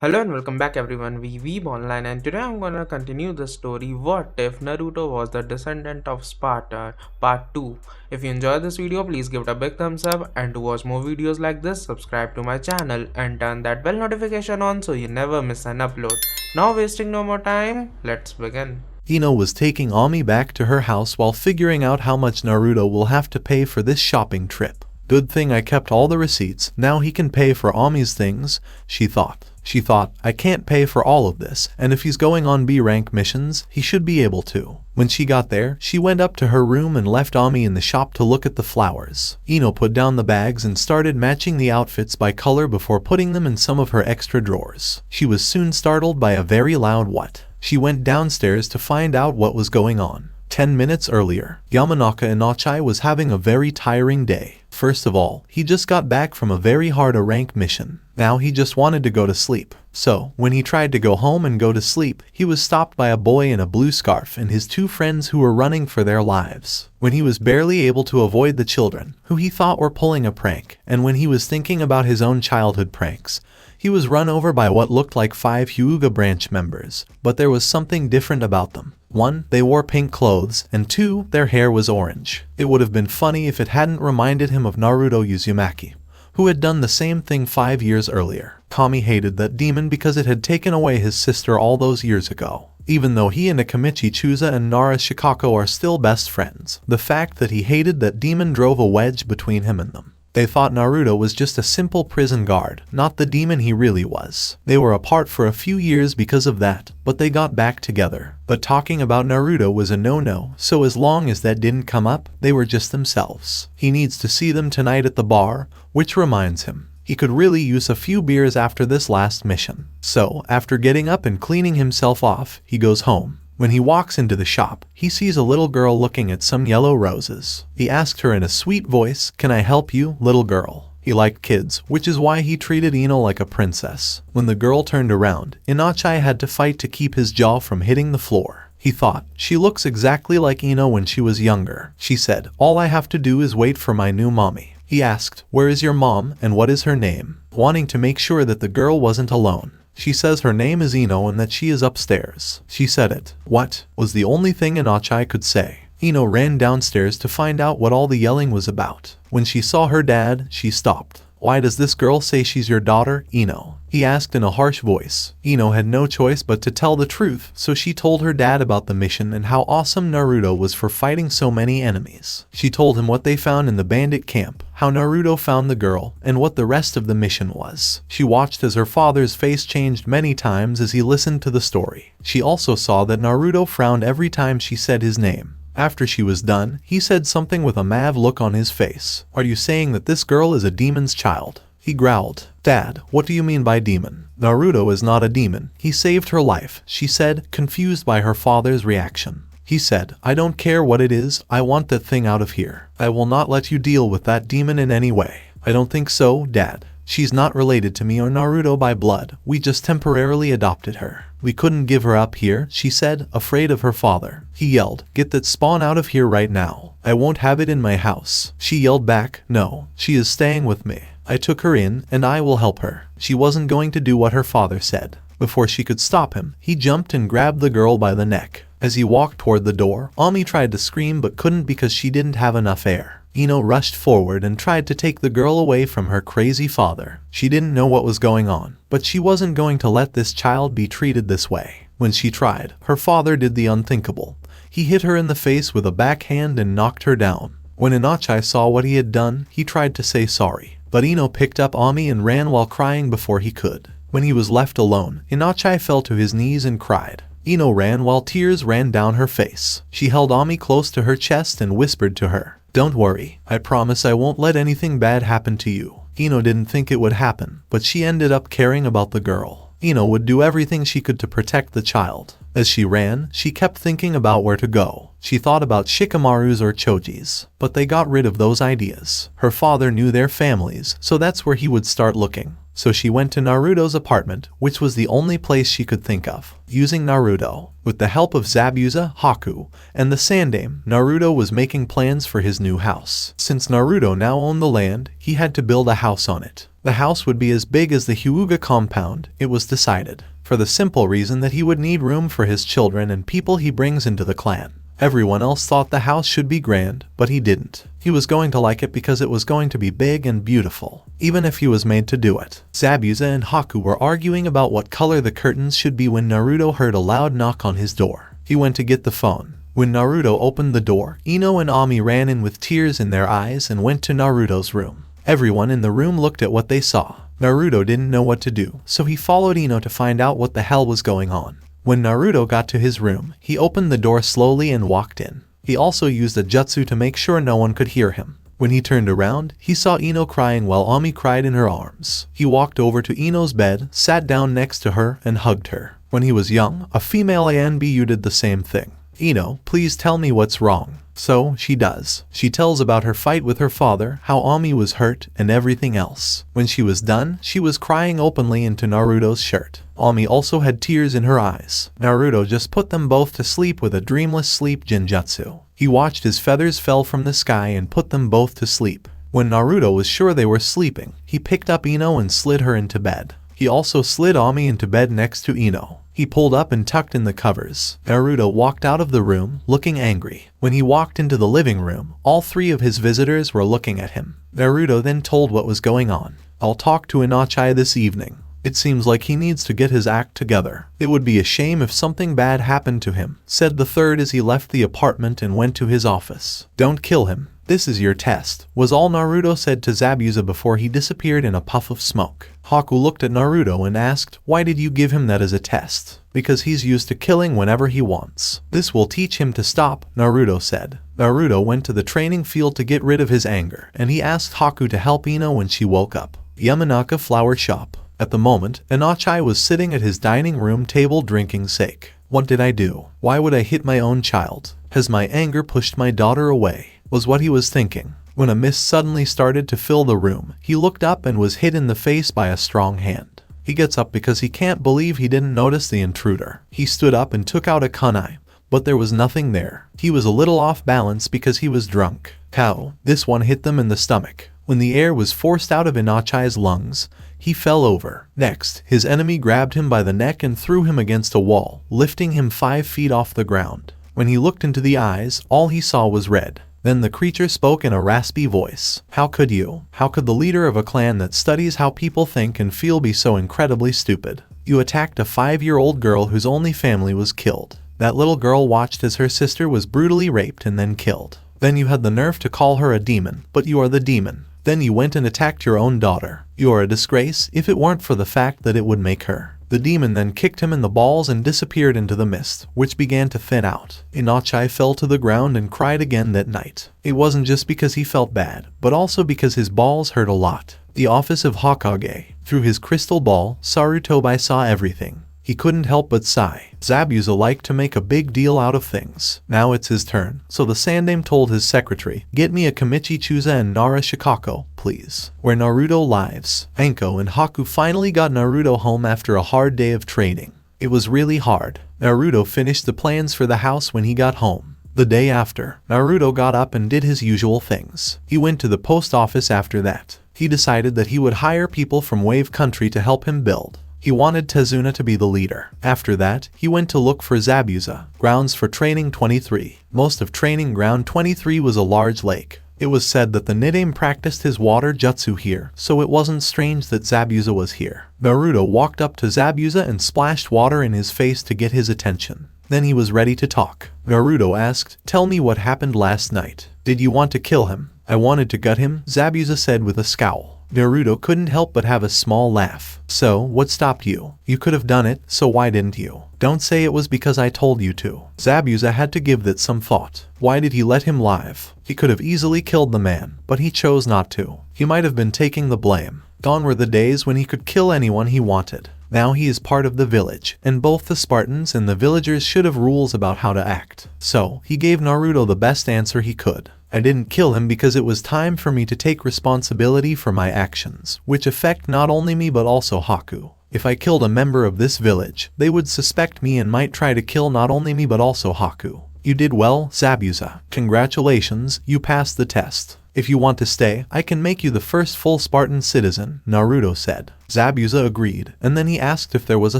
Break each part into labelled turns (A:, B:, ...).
A: Hello and welcome back everyone, we Weeb Online, and today I'm gonna continue the story What If Naruto Was the Descendant of Spartan Part 2. If you enjoyed this video, please give it a big thumbs up, and to watch more videos like this, subscribe to my channel and turn that bell notification on so you never miss an upload. Now wasting no more time, let's begin.
B: Ino was taking Ami back to her house while figuring out how much Naruto will have to pay for this shopping trip. Good thing I kept all the receipts, now he can pay for Ami's things, she thought. She thought, I can't pay for all of this, and if he's going on B-rank missions, he should be able to. When she got there, she went up to her room and left Ami in the shop to look at the flowers. Ino put down the bags and started matching the outfits by color before putting them in some of her extra drawers. She was soon startled by a very loud what. She went downstairs to find out what was going on. 10 minutes earlier, Yamanaka Inochai was having a very tiring day. First of all, he just got back from a very hard rank mission. Now he just wanted to go to sleep. So, when he tried to go home and go to sleep, he was stopped by a boy in a blue scarf and his two friends who were running for their lives. When he was barely able to avoid the children, who he thought were pulling a prank, and when he was thinking about his own childhood pranks, he was run over by what looked like 5 Hyuga branch members, but there was something different about them. 1. They wore pink clothes, and 2. Their hair was orange. It would have been funny if it hadn't reminded him of Naruto Uzumaki, who had done the same thing 5 years earlier. Kami hated that demon because it had taken away his sister all those years ago. Even though he and Akamichi Chusa and Nara Shikako are still best friends, the fact that he hated that demon drove a wedge between him and them. They thought Naruto was just a simple prison guard, not the demon he really was. They were apart for a few years because of that, but they got back together. But talking about Naruto was a no-no, so as long as that didn't come up, they were just themselves. He needs to see them tonight at the bar, which reminds him, he could really use a few beers after this last mission. So, after getting up and cleaning himself off, he goes home. When he walks into the shop, he sees a little girl looking at some yellow roses. He asked her in a sweet voice, "Can I help you, little girl?" He liked kids, which is why he treated Ino like a princess. When the girl turned around, Inochai had to fight to keep his jaw from hitting the floor. He thought, she looks exactly like Ino when she was younger. She said, all I have to do is wait for my new mommy. He asked, where is your mom and what is her name? Wanting to make sure that the girl wasn't alone. She says her name is Ino and that she is upstairs. She said it. What? Was the only thing Inochai could say. Ino ran downstairs to find out what all the yelling was about. When she saw her dad, she stopped. Why does this girl say she's your daughter, Ino? He asked in a harsh voice. Ino had no choice but to tell the truth, so she told her dad about the mission and how awesome Naruto was for fighting so many enemies. She told him what they found in the bandit camp, how Naruto found the girl, and what the rest of the mission was. She watched as her father's face changed many times as he listened to the story. She also saw that Naruto frowned every time she said his name. After she was done, he said something with a mad look on his face. Are you saying that this girl is a demon's child? He growled. Dad, what do you mean by demon? Naruto is not a demon. He saved her life, she said, confused by her father's reaction. He said, I don't care what it is, I want that thing out of here. I will not let you deal with that demon in any way. I don't think so, Dad. She's not related to me or Naruto by blood, we just temporarily adopted her. We couldn't give her up here, she said, afraid of her father. He yelled, get that spawn out of here right now. I won't have it in my house. She yelled back, no, she is staying with me. I took her in, and I will help her. She wasn't going to do what her father said. Before she could stop him, he jumped and grabbed the girl by the neck. As he walked toward the door, Ami tried to scream but couldn't because she didn't have enough air. Ino rushed forward and tried to take the girl away from her crazy father. She didn't know what was going on, but she wasn't going to let this child be treated this way. When she tried, her father did the unthinkable. He hit her in the face with a backhand and knocked her down. When Inochai saw what he had done, he tried to say sorry. But Ino picked up Ami and ran while crying before he could. When he was left alone, Inochai fell to his knees and cried. Ino ran while tears ran down her face. She held Ami close to her chest and whispered to her, don't worry, I promise I won't let anything bad happen to you. Ino didn't think it would happen, but she ended up caring about the girl. Ino would do everything she could to protect the child. As she ran, she kept thinking about where to go. She thought about Shikamaru's or Choji's, but they got rid of those ideas. Her father knew their families, so that's where he would start looking. So she went to Naruto's apartment, which was the only place she could think of. Using Naruto, with the help of Zabuza, Haku, and the Sandaime, Naruto was making plans for his new house. Since Naruto now owned the land, he had to build a house on it. The house would be as big as the Hyuga compound, it was decided, for the simple reason that he would need room for his children and people he brings into the clan. Everyone else thought the house should be grand, but he didn't. He was going to like it because it was going to be big and beautiful, even if he was made to do it. Zabuza and Haku were arguing about what color the curtains should be when Naruto heard a loud knock on his door. He went to get the phone. When Naruto opened the door, Ino and Ami ran in with tears in their eyes and went to Naruto's room. Everyone in the room looked at what they saw. Naruto didn't know what to do, so he followed Ino to find out what the hell was going on. When Naruto got to his room, he opened the door slowly and walked in. He also used a jutsu to make sure no one could hear him. When he turned around, he saw Ino crying while Ami cried in her arms. He walked over to Ino's bed, sat down next to her, and hugged her. When he was young, a female ANBU did the same thing. Ino, please tell me what's wrong. So, she does. She tells about her fight with her father, how Ami was hurt, and everything else. When she was done, she was crying openly into Naruto's shirt. Ami also had tears in her eyes. Naruto just put them both to sleep with a dreamless sleep genjutsu. He watched his feathers fell from the sky and put them both to sleep. When Naruto was sure they were sleeping, he picked up Ino and slid her into bed. He also slid Ami into bed next to Ino. He pulled up and tucked in the covers. Naruto walked out of the room, looking angry. When he walked into the living room, all three of his visitors were looking at him. Naruto then told what was going on. I'll talk to Inochai this evening. It seems like he needs to get his act together. It would be a shame if something bad happened to him, said the third as he left the apartment and went to his office. Don't kill him. This is your test, was all Naruto said to Zabuza before he disappeared in a puff of smoke. Haku looked at Naruto and asked, why did you give him that as a test? Because he's used to killing whenever he wants. This will teach him to stop, Naruto said. Naruto went to the training field to get rid of his anger, and he asked Haku to help Ino when she woke up. Yamanaka Flower Shop. At the moment, Inochai was sitting at his dining room table drinking sake. What did I do? Why would I hit my own child? Has my anger pushed my daughter away? Was what he was thinking. When a mist suddenly started to fill the room, he looked up and was hit in the face by a strong hand. He gets up because he can't believe he didn't notice the intruder. He stood up and took out a kunai, but there was nothing there. He was a little off balance because he was drunk. Pow! This one hit them in the stomach. When the air was forced out of Inochai's lungs, he fell over. Next, his enemy grabbed him by the neck and threw him against a wall, lifting him 5 feet off the ground. When he looked into the eyes, all he saw was red. Then the creature spoke in a raspy voice. How could you? How could the leader of a clan that studies how people think and feel be so incredibly stupid? You attacked a 5-year-old girl whose only family was killed. That little girl watched as her sister was brutally raped and then killed. Then you had the nerve to call her a demon, but you are the demon. Then you went and attacked your own daughter. You are a disgrace if it weren't for the fact that it would make her. The demon then kicked him in the balls and disappeared into the mist, which began to thin out. Inochai fell to the ground and cried again that night. It wasn't just because he felt bad, but also because his balls hurt a lot. The office of Hokage. Through his crystal ball, Sarutobi saw everything. He couldn't help but sigh. Zabuza liked to make a big deal out of things. Now it's his turn, so the Sandaime told his secretary, get me a Kamichi Chuza and Nara Shikako, please. Where Naruto lives. Anko and Haku finally got Naruto home after a hard day of training. It was really hard. Naruto finished the plans for the house when he got home. The day after, Naruto got up and did his usual things. He went to the post office after that. He decided that he would hire people from Wave Country to help him build. He wanted Tezuna to be the leader. After that, he went to look for Zabuza. Grounds for Training 23. Most of Training Ground 23 was a large lake. It was said that the Nidaime practiced his water jutsu here, so it wasn't strange that Zabuza was here. Naruto walked up to Zabuza and splashed water in his face to get his attention. Then he was ready to talk. Naruto asked, tell me what happened last night. Did you want to kill him? I wanted to gut him, Zabuza said with a scowl. Naruto couldn't help but have a small laugh. So, what stopped you? You could have done it, so why didn't you? Don't say it was because I told you to. Zabuza had to give that some thought. Why did he let him live? He could have easily killed the man, but he chose not to. He might have been taking the blame. Gone were the days when he could kill anyone he wanted. Now he is part of the village, and both the Spartans and the villagers should have rules about how to act. So, he gave Naruto the best answer he could. I didn't kill him because it was time for me to take responsibility for my actions, which affect not only me but also Haku. If I killed a member of this village, they would suspect me and might try to kill not only me but also Haku. You did well, Zabuza. Congratulations, you passed the test. If you want to stay, I can make you the first full Spartan citizen, Naruto said. Zabuza agreed, and then he asked if there was a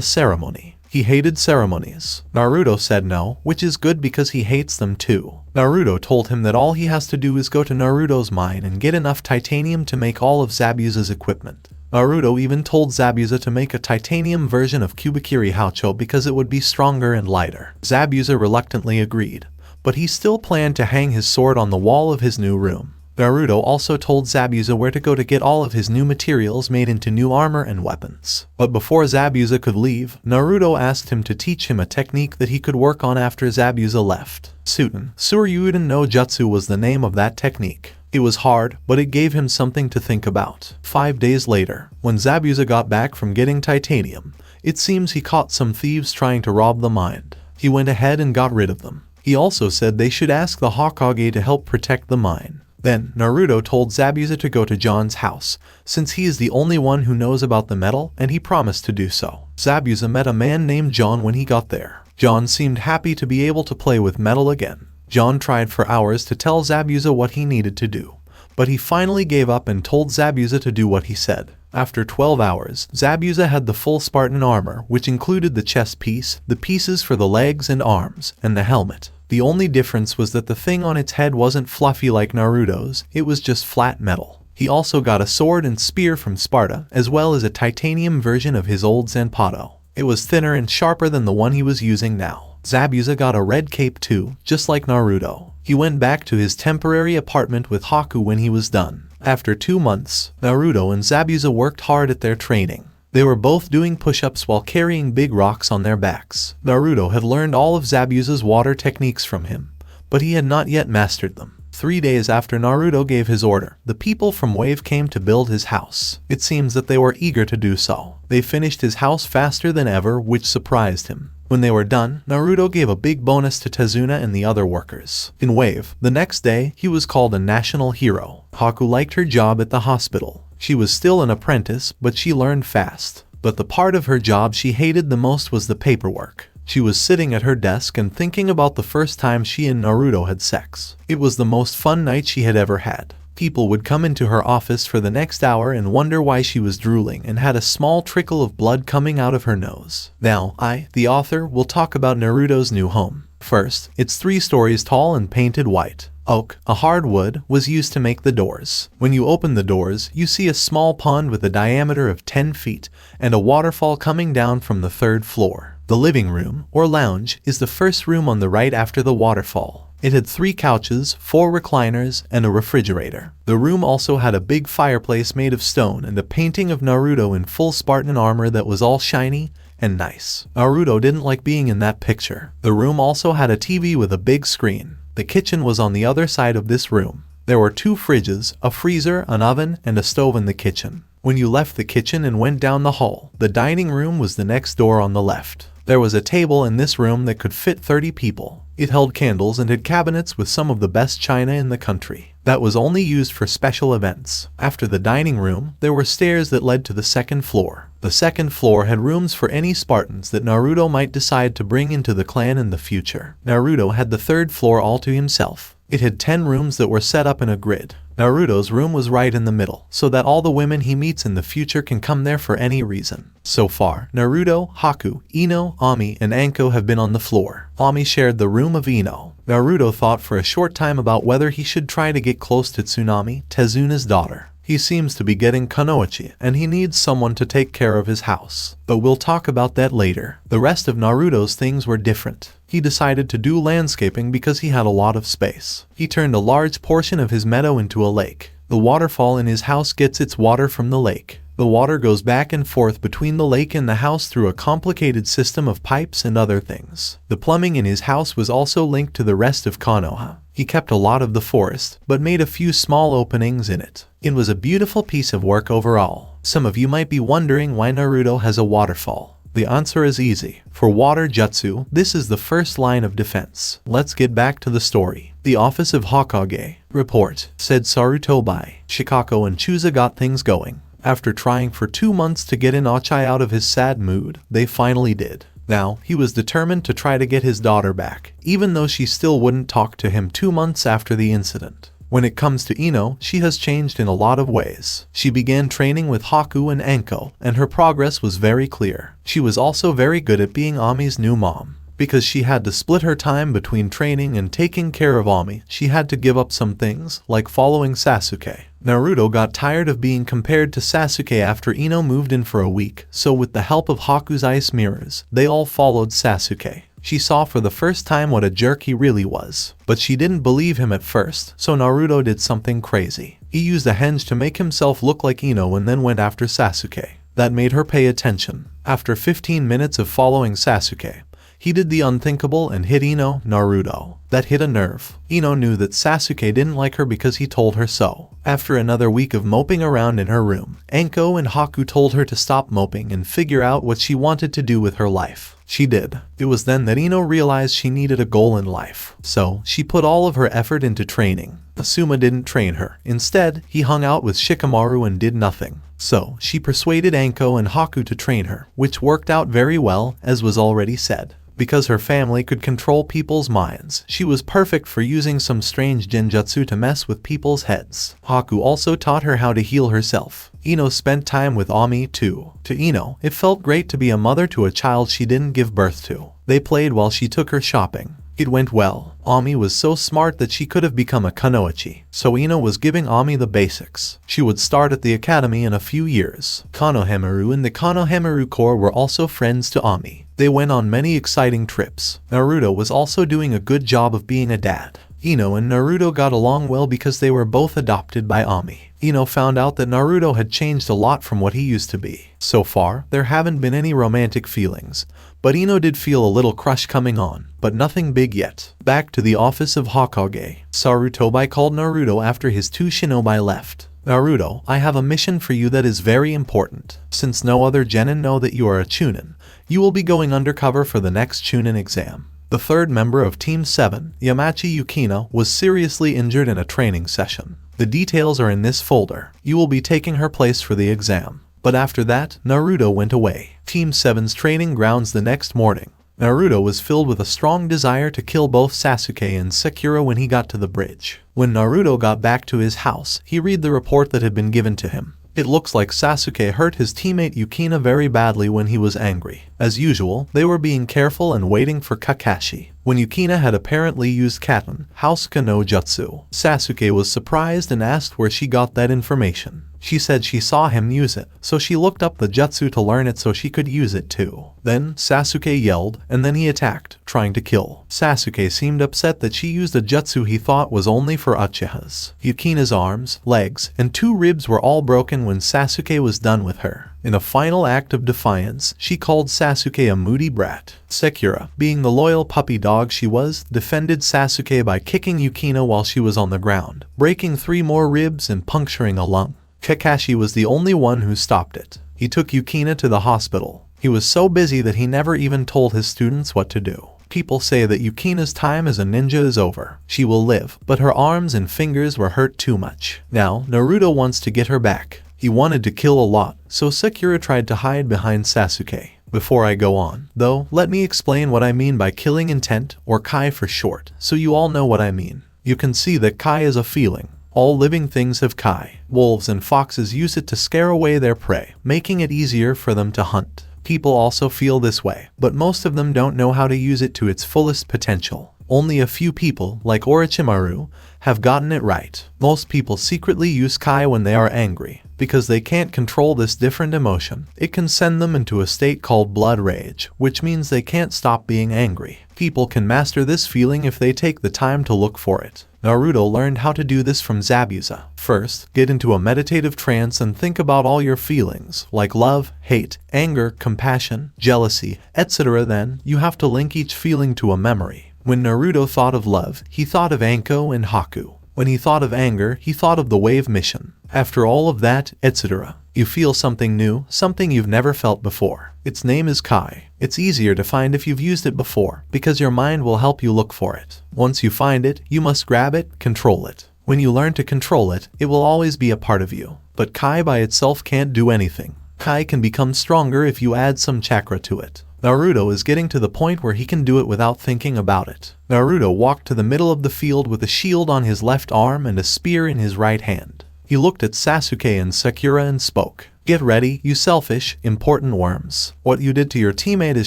B: ceremony. He hated ceremonies. Naruto said no, which is good because he hates them too. Naruto told him that all he has to do is go to Naruto's mine and get enough titanium to make all of Zabuza's equipment. Naruto even told Zabuza to make a titanium version of Kubikiri Haucho because it would be stronger and lighter. Zabuza reluctantly agreed, but he still planned to hang his sword on the wall of his new room. Naruto also told Zabuza where to go to get all of his new materials made into new armor and weapons. But before Zabuza could leave, Naruto asked him to teach him a technique that he could work on after Zabuza left. Suryuden no Jutsu was the name of that technique. It was hard, but it gave him something to think about. 5 days later, when Zabuza got back from getting titanium, it seems he caught some thieves trying to rob the mine. He went ahead and got rid of them. He also said they should ask the Hokage to help protect the mine. Then, Naruto told Zabuza to go to John's house, since he is the only one who knows about the metal, and he promised to do so. Zabuza met a man named John when he got there. John seemed happy to be able to play with metal again. John tried for hours to tell Zabuza what he needed to do, but he finally gave up and told Zabuza to do what he said. After 12 hours, Zabuza had the full Spartan armor, which included the chest piece, the pieces for the legs and arms, and the helmet. The only difference was that the thing on its head wasn't fluffy like Naruto's, it was just flat metal. He also got a sword and spear from Sparta, as well as a titanium version of his old Zanpato. It was thinner and sharper than the one he was using now. Zabuza got a red cape too, just like Naruto. He went back to his temporary apartment with Haku when he was done. After 2 months, Naruto and Zabuza worked hard at their training. They were both doing push-ups while carrying big rocks on their backs. Naruto had learned all of Zabuza's water techniques from him, but he had not yet mastered them. 3 days after Naruto gave his order, the people from Wave came to build his house. It seems that they were eager to do so. They finished his house faster than ever, which surprised him. When they were done, Naruto gave a big bonus to Tezuna and the other workers. In Wave, the next day, he was called a national hero. Haku liked her job at the hospital. She was still an apprentice, but she learned fast. But the part of her job she hated the most was the paperwork. She was sitting at her desk and thinking about the first time she and Naruto had sex. It was the most fun night she had ever had. People would come into her office for the next hour and wonder why she was drooling and had a small trickle of blood coming out of her nose. Now, I, the author, will talk about Naruto's new home. First, it's 3 stories tall and painted white. Oak, a hard wood, was used to make the doors. When you open the doors, you see a small pond with a diameter of 10 feet and a waterfall coming down from the 3rd floor. The living room, or lounge, is the first room on the right after the waterfall. It had 3 couches, 4 recliners, and a refrigerator. The room also had a big fireplace made of stone and a painting of Naruto in full Spartan armor that was all shiny and nice. Naruto didn't like being in that picture. The room also had a TV with a big screen. The kitchen was on the other side of this room. There were 2 fridges, a freezer, an oven, and a stove in the kitchen. When you left the kitchen and went down the hall, the dining room was the next door on the left. There was a table in this room that could fit 30 people. It held candles and had cabinets with some of the best china in the country. That was only used for special events. After the dining room, there were stairs that led to the 2nd floor. The 2nd floor had rooms for any Spartans that Naruto might decide to bring into the clan in the future. Naruto had the 3rd floor all to himself. It had 10 rooms that were set up in a grid. Naruto's room was right in the middle, so that all the women he meets in the future can come there for any reason. So far, Naruto, Haku, Ino, Ami, and Anko have been on the floor. Ami shared the room of Ino. Naruto thought for a short time about whether he should try to get close to Tsunami, Tezuna's daughter. He seems to be getting Kunoichi, and he needs someone to take care of his house. But we'll talk about that later. The rest of Naruto's things were different. He decided to do landscaping because he had a lot of space. He turned a large portion of his meadow into a lake. The waterfall in his house gets its water from the lake. The water goes back and forth between the lake and the house through a complicated system of pipes and other things. The plumbing in his house was also linked to the rest of Konoha. He kept a lot of the forest, but made a few small openings in it. It was a beautiful piece of work overall. Some of you might be wondering why Naruto has a waterfall. The answer is easy. For water jutsu, this is the first line of defense. Let's get back to the story. The office of Hokage. Report, said Sarutobi. Shikako and Chusa got things going. After trying for 2 months to get Inochai out of his sad mood, they finally did. Now, he was determined to try to get his daughter back, even though she still wouldn't talk to him 2 months after the incident. When it comes to Ino, she has changed in a lot of ways. She began training with Haku and Anko, and her progress was very clear. She was also very good at being Ami's new mom. Because she had to split her time between training and taking care of Ami, she had to give up some things, like following Sasuke. Naruto got tired of being compared to Sasuke after Ino moved in for a week, so with the help of Haku's ice mirrors, they all followed Sasuke. She saw for the first time what a jerk he really was. But she didn't believe him at first, so Naruto did something crazy. He used a henge to make himself look like Ino and then went after Sasuke. That made her pay attention. After 15 minutes of following Sasuke, he did the unthinkable and hit Ino. Naruto. That hit a nerve. Ino knew that Sasuke didn't like her because he told her so. After another week of moping around in her room, Anko and Haku told her to stop moping and figure out what she wanted to do with her life. She did. It was then that Ino realized she needed a goal in life. So, she put all of her effort into training. Asuma didn't train her. Instead, he hung out with Shikamaru and did nothing. So, she persuaded Anko and Haku to train her, which worked out very well, as was already said. Because her family could control people's minds, she was perfect for using some strange genjutsu to mess with people's heads. Haku also taught her how to heal herself. Ino spent time with Ami too. To Ino, it felt great to be a mother to a child she didn't give birth to. They played while she took her shopping. It went well. Ami was so smart that she could have become a kunoichi, so Ino was giving Ami the basics. She would start at the academy in a few years. Konohamaru and the Konohamaru Corps were also friends to Ami. They went on many exciting trips. Naruto was also doing a good job of being a dad. Ino and Naruto got along well because they were both adopted by Ami. Ino found out that Naruto had changed a lot from what he used to be. So far, there haven't been any romantic feelings, but Ino did feel a little crush coming on, but nothing big yet. Back to the office of Hokage. Sarutobi called Naruto after his two shinobi left. Naruto, I have a mission for you that is very important. Since no other genin know that you are a chunin, you will be going undercover for the next chunin exam. The third member of Team 7, Yamachi Yukina, was seriously injured in a training session. The details are in this folder. You will be taking her place for the exam. But after that, Naruto went away. Team 7's training grounds the next morning. Naruto was filled with a strong desire to kill both Sasuke and Sakura when he got to the bridge. When Naruto got back to his house, he read the report that had been given to him. It looks like Sasuke hurt his teammate Yukina very badly when he was angry. As usual, they were being careful and waiting for Kakashi. When Yukina had apparently used Katen, Hausuka no Jutsu, Sasuke was surprised and asked where she got that information. She said she saw him use it, so she looked up the jutsu to learn it so she could use it too. Then, Sasuke yelled, and then he attacked, trying to kill. Sasuke seemed upset that she used a jutsu he thought was only for Uchihas. Yukina's arms, legs, and 2 ribs were all broken when Sasuke was done with her. In a final act of defiance, she called Sasuke a moody brat. Sakura, being the loyal puppy dog she was, defended Sasuke by kicking Yukina while she was on the ground, breaking 3 more ribs and puncturing a lung. Kakashi was the only one who stopped it. He took Yukina to the hospital. He was so busy that he never even told his students what to do. People say that Yukina's time as a ninja is over. She will live, but her arms and fingers were hurt too much. Now, Naruto wants to get her back. He wanted to kill a lot, so Sakura tried to hide behind Sasuke. Before I go on, though, let me explain what I mean by killing intent, or Kai for short, so you all know what I mean. You can see that Kai is a feeling. All living things have Kai. Wolves and foxes use it to scare away their prey, making it easier for them to hunt. People also feel this way, but most of them don't know how to use it to its fullest potential. Only a few people, like Orochimaru, have gotten it right. Most people secretly use Kai when they are angry. Because they can't control this different emotion, it can send them into a state called blood rage, which means they can't stop being angry. People can master this feeling if they take the time to look for it. Naruto learned how to do this from Zabuza. First, get into a meditative trance and think about all your feelings, like love, hate, anger, compassion, jealousy, etc. Then, you have to link each feeling to a memory. When Naruto thought of love, he thought of Anko and Haku. When he thought of anger, he thought of the wave mission. After all of that, etc., you feel something new, something you've never felt before. Its name is Kai. It's easier to find if you've used it before, because your mind will help you look for it. Once you find it, you must grab it, control it. When you learn to control it, it will always be a part of you. But Kai by itself can't do anything. Kai can become stronger if you add some chakra to it. Naruto is getting to the point where he can do it without thinking about it. Naruto walked to the middle of the field with a shield on his left arm and a spear in his right hand. He looked at Sasuke and Sakura and spoke. "Get ready, you selfish, important worms. What you did to your teammate is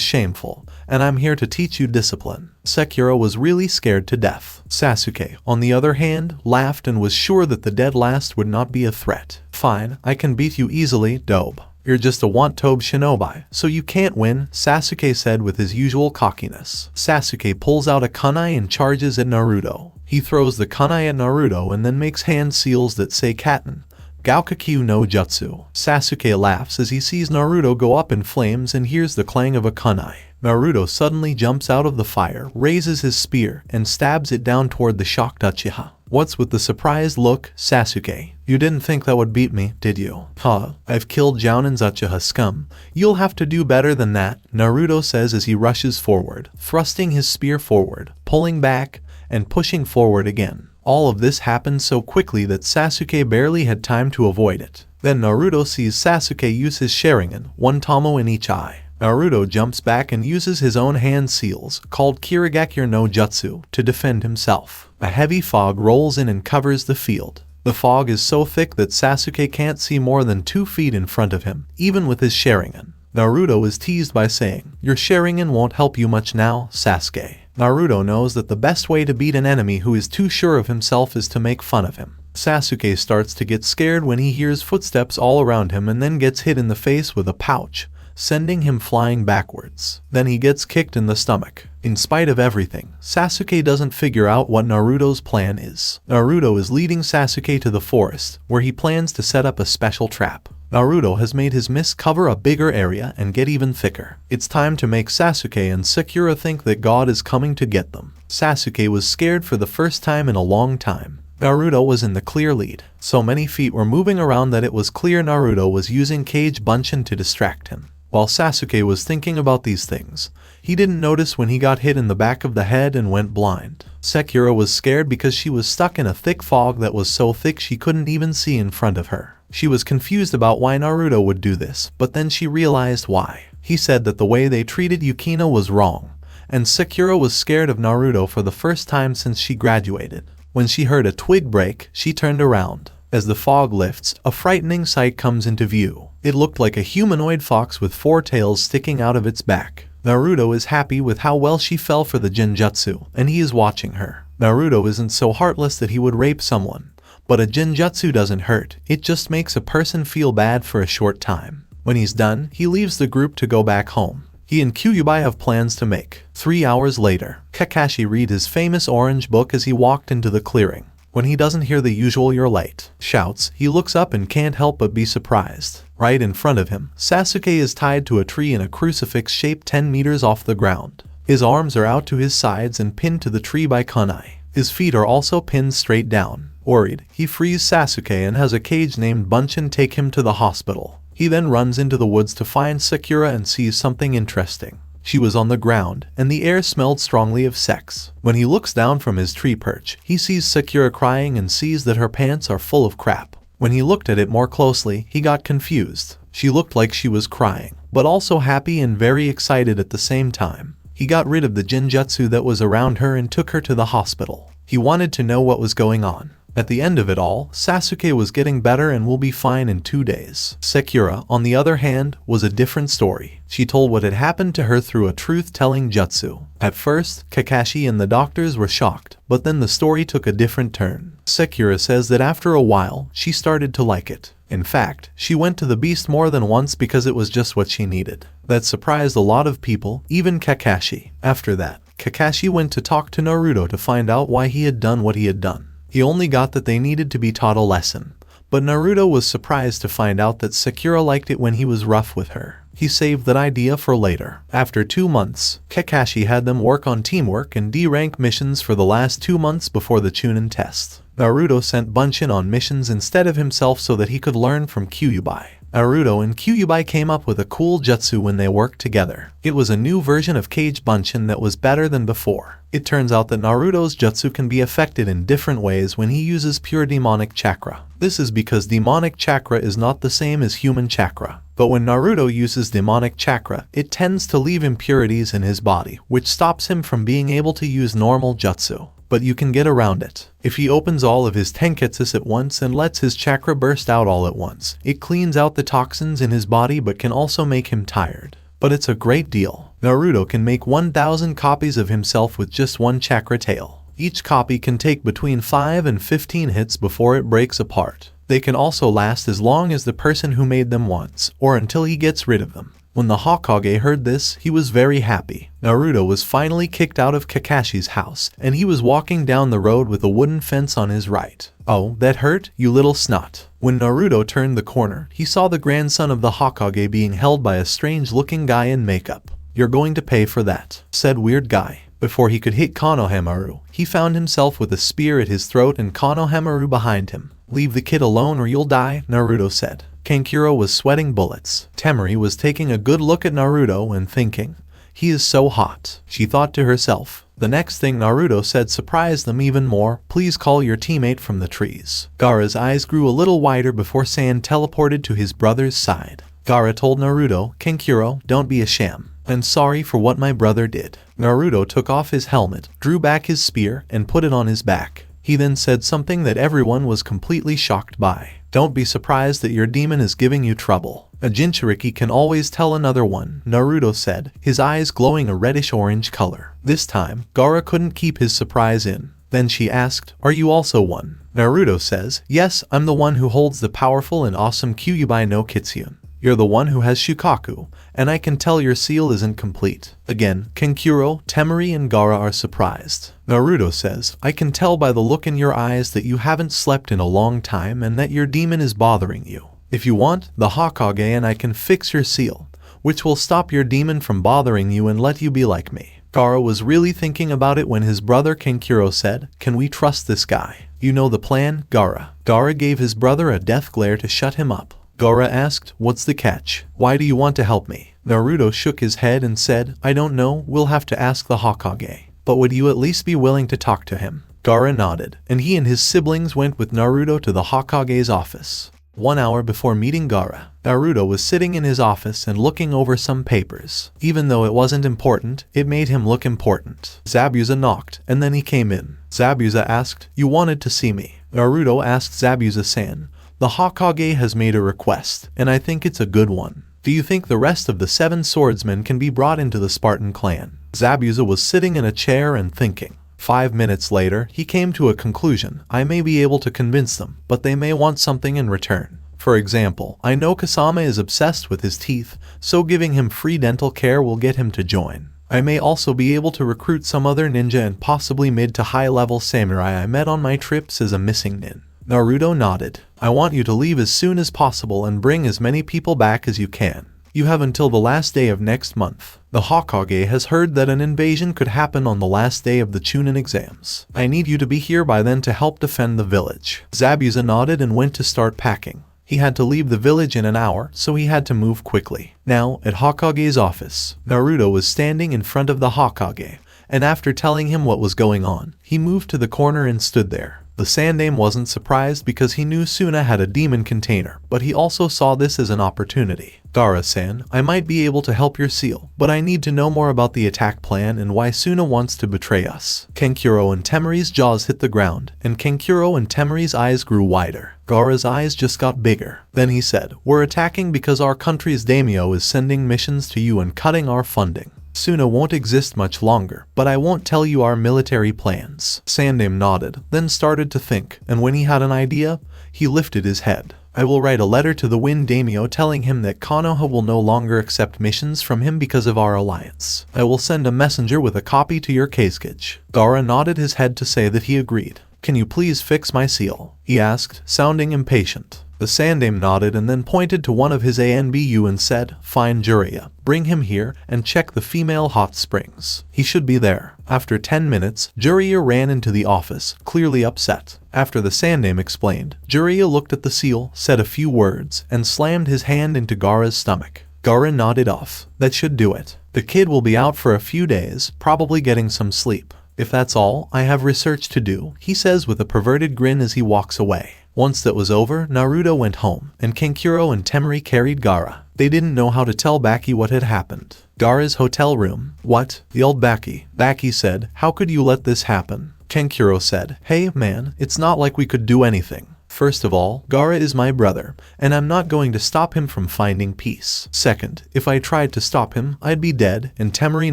B: shameful, and I'm here to teach you discipline." Sakura was really scared to death. Sasuke, on the other hand, laughed and was sure that the dead last would not be a threat. "Fine, I can beat you easily, dope. You're just a want-tobe shinobi, so you can't win," Sasuke said with his usual cockiness. Sasuke pulls out a kunai and charges at Naruto. He throws the kunai at Naruto and then makes hand seals that say Katen, Gaokakyu no Jutsu. Sasuke laughs as he sees Naruto go up in flames and hears the clang of a kunai. Naruto suddenly jumps out of the fire, raises his spear, and stabs it down toward the shocked Uchiha. "What's with the surprised look, Sasuke? You didn't think that would beat me, did you?" "Huh, I've killed Jounin's Uchiha scum. You'll have to do better than that," Naruto says as he rushes forward, thrusting his spear forward, pulling back, and pushing forward again. All of this happened so quickly that Sasuke barely had time to avoid it. Then Naruto sees Sasuke use his Sharingan, one Tomo in each eye. Naruto jumps back and uses his own hand seals, called Kirigakure no Jutsu, to defend himself. A heavy fog rolls in and covers the field. The fog is so thick that Sasuke can't see more than 2 feet in front of him, even with his Sharingan. Naruto is teased by saying, "Your Sharingan won't help you much now, Sasuke." Naruto knows that the best way to beat an enemy who is too sure of himself is to make fun of him. Sasuke starts to get scared when he hears footsteps all around him and then gets hit in the face with a pouch, sending him flying backwards. Then he gets kicked in the stomach. In spite of everything, Sasuke doesn't figure out what Naruto's plan is. Naruto is leading Sasuke to the forest, where he plans to set up a special trap. Naruto has made his mist cover a bigger area and get even thicker. It's time to make Sasuke and Sakura think that God is coming to get them. Sasuke was scared for the first time in a long time. Naruto was in the clear lead. So many feet were moving around that it was clear Naruto was using Kage Bunshin to distract him. While Sasuke was thinking about these things, he didn't notice when he got hit in the back of the head and went blind. Sakura was scared because she was stuck in a thick fog that was so thick she couldn't even see in front of her. She was confused about why Naruto would do this, but then she realized why. He said that the way they treated Yukino was wrong, and Sakura was scared of Naruto for the first time since she graduated. When she heard a twig break, she turned around. As the fog lifts, a frightening sight comes into view. It looked like a humanoid fox with 4 tails sticking out of its back. Naruto is happy with how well she fell for the Genjutsu, and he is watching her. Naruto isn't so heartless that he would rape someone, but a Genjutsu doesn't hurt, it just makes a person feel bad for a short time. When he's done, he leaves the group to go back home. He and Kyuubi have plans to make. 3 hours later, Kakashi read his famous orange book as he walked into the clearing. When he doesn't hear the usual "you're late" shouts, he looks up and can't help but be surprised. Right in front of him, Sasuke is tied to a tree in a crucifix shaped 10 meters off the ground. His arms are out to his sides and pinned to the tree by kunai. His feet are also pinned straight down. Worried, he frees Sasuke and has a Kage named Bunshin take him to the hospital. He then runs into the woods to find Sakura and sees something interesting. She was on the ground, and the air smelled strongly of sex. When he looks down from his tree perch, he sees Sakura crying and sees that her pants are full of crap. When he looked at it more closely, he got confused. She looked like she was crying, but also happy and very excited at the same time. He got rid of the Genjutsu that was around her and took her to the hospital. He wanted to know what was going on. At the end of it all, Sasuke was getting better and will be fine in 2 days. Sakura, on the other hand, was a different story. She told what had happened to her through a truth-telling jutsu. At first, Kakashi and the doctors were shocked, but then the story took a different turn. Sakura says that after a while, she started to like it. In fact, she went to the beast more than once because it was just what she needed. That surprised a lot of people, even Kakashi. After that, Kakashi went to talk to Naruto to find out why he had done what he had done. He only got that they needed to be taught a lesson. But Naruto was surprised to find out that Sakura liked it when he was rough with her. He saved that idea for later. After 2 months, Kakashi had them work on teamwork and D-rank missions for the last 2 months before the Chunin test. Naruto sent Bunshin on missions instead of himself so that he could learn from Kyuubi. Naruto and Kyuubi came up with a cool jutsu when they worked together. It was a new version of Kage Bunshin that was better than before. It turns out that Naruto's jutsu can be affected in different ways when he uses pure demonic chakra. This is because demonic chakra is not the same as human chakra. But when Naruto uses demonic chakra, it tends to leave impurities in his body, which stops him from being able to use normal jutsu. But you can get around it. If he opens all of his tenketsus at once and lets his chakra burst out all at once, it cleans out the toxins in his body but can also make him tired. But it's a great deal. Naruto can make 1,000 copies of himself with just one chakra tail. Each copy can take between 5 and 15 hits before it breaks apart. They can also last as long as the person who made them wants, or until he gets rid of them. When the Hokage heard this, he was very happy. Naruto was finally kicked out of Kakashi's house, and he was walking down the road with a wooden fence on his right. Oh, that hurt, you little snot. When Naruto turned the corner, he saw the grandson of the Hokage being held by a strange-looking guy in makeup. "You're going to pay for that," said weird guy. Before he could hit Konohamaru, he found himself with a spear at his throat and Konohamaru behind him. "Leave the kid alone or you'll die," Naruto said. Kankuro was sweating bullets. Temari was taking a good look at Naruto and thinking, "He is so hot," she thought to herself. The next thing Naruto said surprised them even more. "Please call your teammate from the trees." Gaara's eyes grew a little wider before Sand teleported to his brother's side. Gaara told Naruto, "Kankuro, don't be a sham. I'm sorry for what my brother did." Naruto took off his helmet, drew back his spear, and put it on his back. He then said something that everyone was completely shocked by. "Don't be surprised that your demon is giving you trouble. A Jinchuriki can always tell another one," Naruto said, his eyes glowing a reddish-orange color. This time, Gaara couldn't keep his surprise in. Then she asked, "Are you also one?" Naruto says, "Yes, I'm the one who holds the powerful and awesome Kyuubi no Kitsune. You're the one who has Shukaku, and I can tell your seal isn't complete." Again, Kankuro, Temari, and Gaara are surprised. Naruto says, "I can tell by the look in your eyes that you haven't slept in a long time and that your demon is bothering you. If you want, the Hokage and I can fix your seal, which will stop your demon from bothering you and let you be like me." Gaara was really thinking about it when his brother Kankuro said, "Can we trust this guy? You know the plan, Gaara." Gaara gave his brother a death glare to shut him up. Gaara asked, "What's the catch? Why do you want to help me?" Naruto shook his head and said, "I don't know, we'll have to ask the Hokage. But would you at least be willing to talk to him?" Gaara nodded, and he and his siblings went with Naruto to the Hokage's office. 1 hour before meeting Gaara, Naruto was sitting in his office and looking over some papers. Even though it wasn't important, it made him look important. Zabuza knocked, and then he came in. Zabuza asked, "You wanted to see me?" Naruto asked Zabuza-san, "The Hokage has made a request, and I think it's a good one. Do you think the rest of the 7 swordsmen can be brought into the Spartan clan?" Zabuza was sitting in a chair and thinking. 5 minutes later, he came to a conclusion. "I may be able to convince them, but they may want something in return. For example, I know Kasama is obsessed with his teeth, so giving him free dental care will get him to join. I may also be able to recruit some other ninja and possibly mid to high level samurai I met on my trips as a missing nin." Naruto nodded. "I want you to leave as soon as possible and bring as many people back as you can. You have until the last day of next month. The Hokage has heard that an invasion could happen on the last day of the Chunin exams. I need you to be here by then to help defend the village." Zabuza nodded and went to start packing. He had to leave the village in an hour, so he had to move quickly. Now, at Hokage's office, Naruto was standing in front of the Hokage, and after telling him what was going on, he moved to the corner and stood there. The Sandaime wasn't surprised because he knew Suna had a demon container, but he also saw this as an opportunity. "Gaara-san, I might be able to help your seal, but I need to know more about the attack plan and why Suna wants to betray us." Kankuro and Temari's jaws hit the ground, and Kankuro and Temari's eyes grew wider. Gaara's eyes just got bigger. Then he said, "We're attacking because our country's daimyo is sending missions to you and cutting our funding. Suna won't exist much longer, but I won't tell you our military plans." Sandaime nodded, then started to think, and when he had an idea, he lifted his head. "I will write a letter to the Wind Daimyo telling him that Konoha will no longer accept missions from him because of our alliance. I will send a messenger with a copy to your Kazekage." Gaara nodded his head to say that he agreed. "Can you please fix my seal?" he asked, sounding impatient. The Sandaime nodded and then pointed to one of his ANBU and said, "Fine Jiraiya, bring him here and check the female hot springs. He should be there." After 10 minutes, Jiraiya ran into the office, clearly upset. After the Sandaime explained, Jiraiya looked at the seal, said a few words, and slammed his hand into Gaara's stomach. Gaara nodded off. "That should do it. The kid will be out for a few days, probably getting some sleep. If that's all, I have research to do," he says with a perverted grin as he walks away. Once that was over, Naruto went home, and Kankuro and Temari carried Gaara. They didn't know how to tell Baki what had happened. Gaara's hotel room. What? Yelled Baki. Baki said, how could you let this happen? Kankuro said, hey man, it's not like we could do anything. First of all, Gaara is my brother, and I'm not going to stop him from finding peace. Second, if I tried to stop him, I'd be dead, and Temari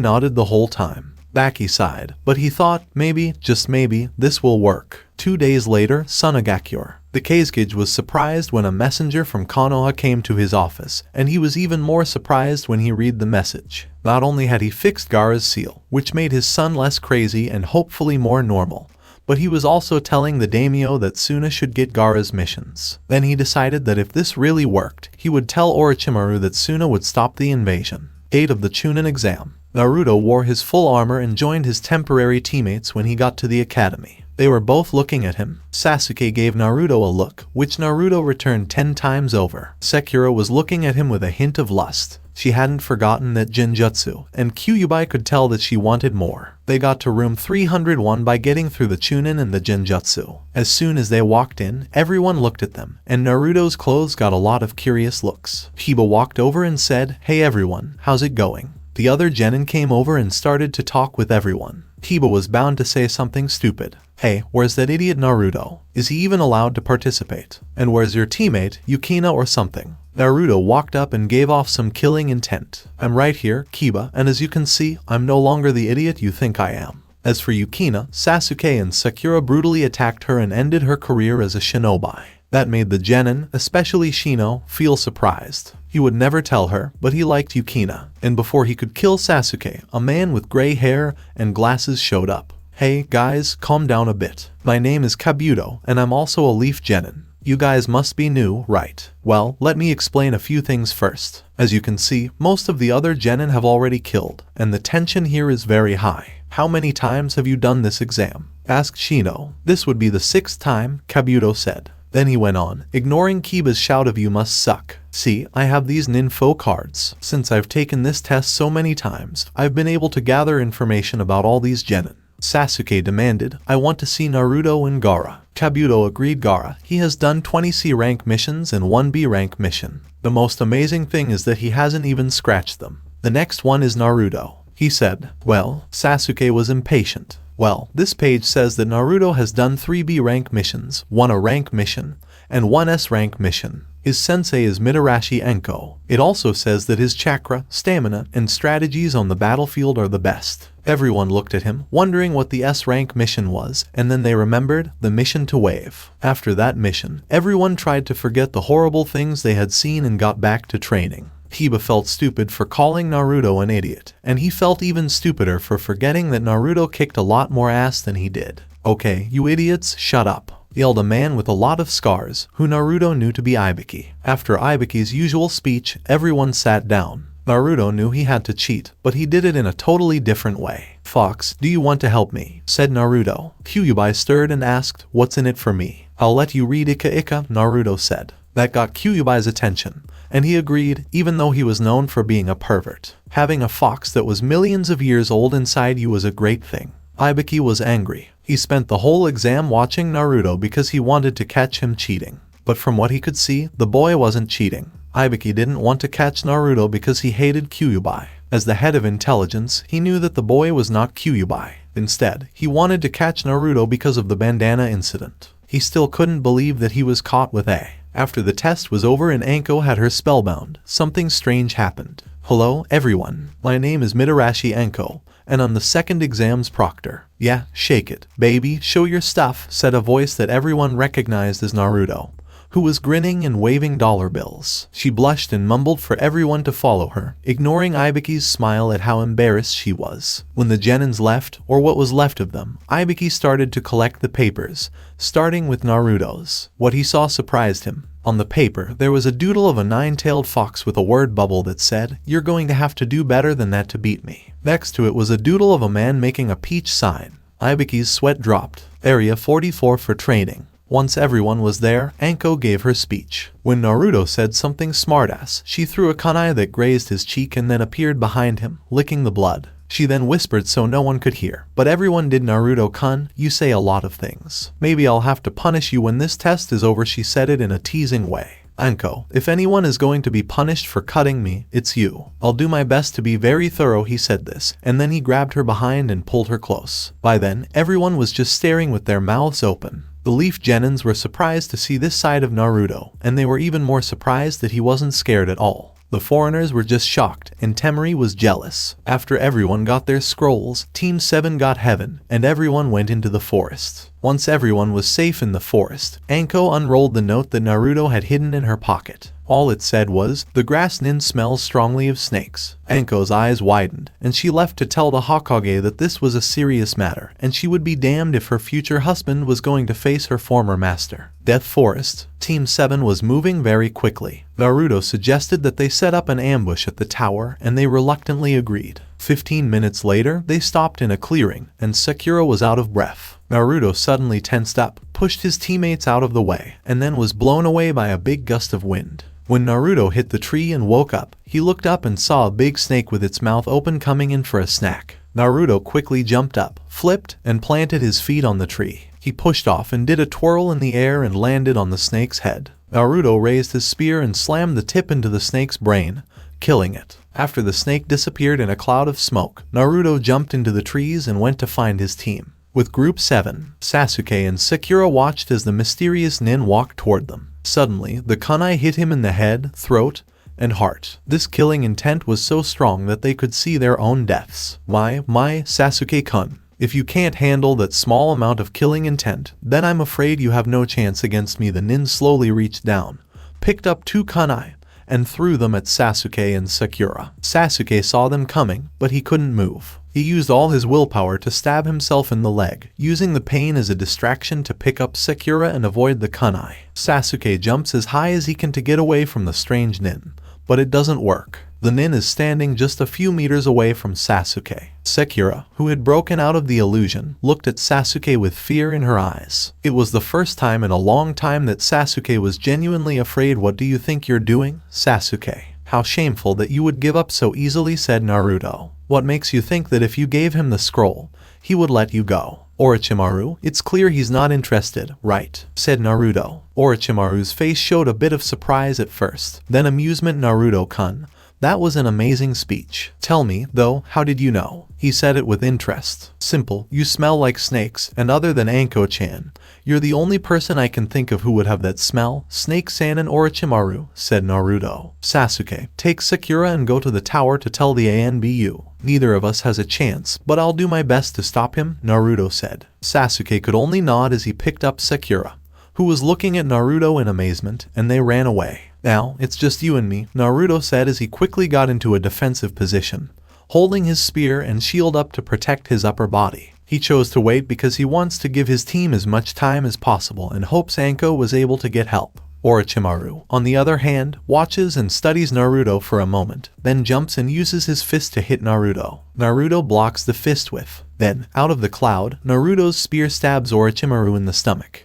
B: nodded the whole time. Baki sighed, but he thought, maybe, just maybe, this will work. 2 days later, Sunagakuyor. The Kazekage was surprised when a messenger from Konoha came to his office, and he was even more surprised when he read the message. Not only had he fixed Gaara's seal, which made his son less crazy and hopefully more normal, but he was also telling the daimyo that Suna should get Gaara's missions. Then he decided that if this really worked, he would tell Orochimaru that Suna would stop the invasion. 8 of the Chunin exam. Naruto wore his full armor and joined his temporary teammates when he got to the academy. They were both looking at him. Sasuke gave Naruto a look, which Naruto returned 10 times over. Sekiro was looking at him with a hint of lust. She hadn't forgotten that Jinjutsu, and Kyuubi could tell that she wanted more. They got to room 301 by getting through the Chunin and the Jinjutsu. As soon as they walked in, everyone looked at them, and Naruto's clothes got a lot of curious looks. Hiba walked over and said, hey everyone, how's it going? The other genin came over and started to talk with everyone. Hiba was bound to say something stupid. Hey, where's that idiot Naruto? Is he even allowed to participate? And where's your teammate, Yukina or something? Naruto walked up and gave off some killing intent. I'm right here, Kiba, and as you can see, I'm no longer the idiot you think I am. As for Yukina, Sasuke and Sakura brutally attacked her and ended her career as a shinobi. That made the genin, especially Shino, feel surprised. He would never tell her, but he liked Yukina. And before he could kill Sasuke, a man with gray hair and glasses showed up. Hey guys, calm down a bit. My name is Kabuto, and I'm also a Leaf Genin. You guys must be new, right? Well, let me explain a few things first. As you can see, most of the other genin have already killed, and the tension here is very high. How many times have you done this exam? Asked Shino. This would be the 6th time, Kabuto said. Then he went on, ignoring Kiba's shout of you must suck. See, I have these ninfo cards. Since I've taken this test so many times, I've been able to gather information about all these genin. Sasuke demanded, I want to see Naruto and Gaara. Kabuto agreed Gaara. He has done 20 C rank missions and 1 B rank mission. The most amazing thing is that he hasn't even scratched them. The next one is Naruto. He said, well, Sasuke was impatient. Well, this page says that Naruto has done 3 B rank missions, 1 A rank mission, and 1 S rank mission. His sensei is Mitarashi Enko. It also says that his chakra, stamina, and strategies on the battlefield are the best. Everyone looked at him, wondering what the S rank mission was, and then they remembered the mission to Wave. After that mission, everyone tried to forget the horrible things they had seen and got back to training. Hiba felt stupid for calling Naruto an idiot, and he felt even stupider for forgetting that Naruto kicked a lot more ass than he did. Okay, you idiots, shut up, yelled a man with a lot of scars, who Naruto knew to be Ibiki. After Ibiki's usual speech, everyone sat down. Naruto knew he had to cheat, but he did it in a totally different way. Fox, do you want to help me? Said Naruto. Kyuubi stirred and asked, what's in it for me? I'll let you read Ika, Naruto said. That got Kyuubi's attention, and he agreed, even though he was known for being a pervert. Having a fox that was millions of years old inside you was a great thing. Ibiki was angry. He spent the whole exam watching Naruto because he wanted to catch him cheating. But from what he could see, the boy wasn't cheating. Ibiki didn't want to catch Naruto because he hated Kyuubi. As the head of intelligence, he knew that the boy was not Kyuubi. Instead, he wanted to catch Naruto because of the bandana incident. He still couldn't believe that he was caught with A. After the test was over and Anko had her spellbound, something strange happened. Hello, everyone. My name is Mitarashi Anko, and I'm the 2nd exam's proctor. Yeah, shake it, baby, show your stuff, said a voice that everyone recognized as Naruto, who was grinning and waving dollar bills. She blushed and mumbled for everyone to follow her, ignoring Ibiki's smile at how embarrassed she was. When the genins left, or what was left of them, Ibiki started to collect the papers, starting with Naruto's. What he saw surprised him. On the paper, there was a doodle of a 9-tailed fox with a word bubble that said, you're going to have to do better than that to beat me. Next to it was a doodle of a man making a peach sign. Ibiki's sweat dropped. Area 44 for training. Once everyone was there, Anko gave her speech. When Naruto said something smartass, she threw a kunai that grazed his cheek and then appeared behind him, licking the blood. She then whispered so no one could hear. But everyone did. Naruto-kun, you say a lot of things. Maybe I'll have to punish you when this test is over, she said it in a teasing way. Anko, if anyone is going to be punished for cutting me, it's you. I'll do my best to be very thorough, he said this, and then he grabbed her behind and pulled her close. By then, everyone was just staring with their mouths open. The Leaf Genins were surprised to see this side of Naruto, and they were even more surprised that he wasn't scared at all. The foreigners were just shocked, and Temari was jealous. After everyone got their scrolls, Team 7 got heaven, and everyone went into the forest. Once everyone was safe in the forest, Anko unrolled the note that Naruto had hidden in her pocket. All it said was, "The grass nin smells strongly of snakes." Anko's eyes widened, and she left to tell the Hokage that this was a serious matter, and she would be damned if her future husband was going to face her former master. Death Forest. Team 7 was moving very quickly. Naruto suggested that they set up an ambush at the tower, and they reluctantly agreed. 15 minutes later, they stopped in a clearing, and Sakura was out of breath. Naruto suddenly tensed up, pushed his teammates out of the way, and then was blown away by a big gust of wind. When Naruto hit the tree and woke up, he looked up and saw a big snake with its mouth open coming in for a snack. Naruto quickly jumped up, flipped, and planted his feet on the tree. He pushed off and did a twirl in the air and landed on the snake's head. Naruto raised his spear and slammed the tip into the snake's brain, killing it. After the snake disappeared in a cloud of smoke, Naruto jumped into the trees and went to find his team. With Group 7, Sasuke and Sakura watched as the mysterious nin walked toward them. Suddenly, the kunai hit him in the head, throat, and heart. This killing intent was so strong that they could see their own deaths. My Sasuke-kun. If you can't handle that small amount of killing intent, then I'm afraid you have no chance against me. The nin slowly reached down, picked up 2 kunai, and threw them at Sasuke and Sakura. Sasuke saw them coming, but he couldn't move. He used all his willpower to stab himself in the leg, using the pain as a distraction to pick up Sakura and avoid the kunai. Sasuke jumps as high as he can to get away from the strange nin, but it doesn't work. The nin is standing just a few meters away from Sasuke. Sakura, who had broken out of the illusion, looked at Sasuke with fear in her eyes. It was the first time in a long time that Sasuke was genuinely afraid. What do you think you're doing, Sasuke? How shameful that you would give up so easily, said Naruto. What makes you think that if you gave him the scroll, he would let you go? Orochimaru, it's clear he's not interested, right? Said Naruto. Orochimaru's face showed a bit of surprise at first, then amusement. Naruto-kun, that was an amazing speech. Tell me, though, how did you know? He said it with interest. Simple, you smell like snakes, and other than Anko-chan, you're the only person I can think of who would have that smell. Snake-san and Orochimaru, said Naruto. Sasuke, take Sakura and go to the tower to tell the ANBU. Neither of us has a chance, but I'll do my best to stop him, Naruto said. Sasuke could only nod as he picked up Sakura, who was looking at Naruto in amazement, and they ran away. Now, it's just you and me, Naruto said as he quickly got into a defensive position, holding his spear and shield up to protect his upper body. He chose to wait because he wants to give his team as much time as possible and hopes Anko was able to get help. Orochimaru, on the other hand, watches and studies Naruto for a moment, then jumps and uses his fist to hit Naruto. Naruto blocks the fist with. Then, out of the cloud, Naruto's spear stabs Orochimaru in the stomach.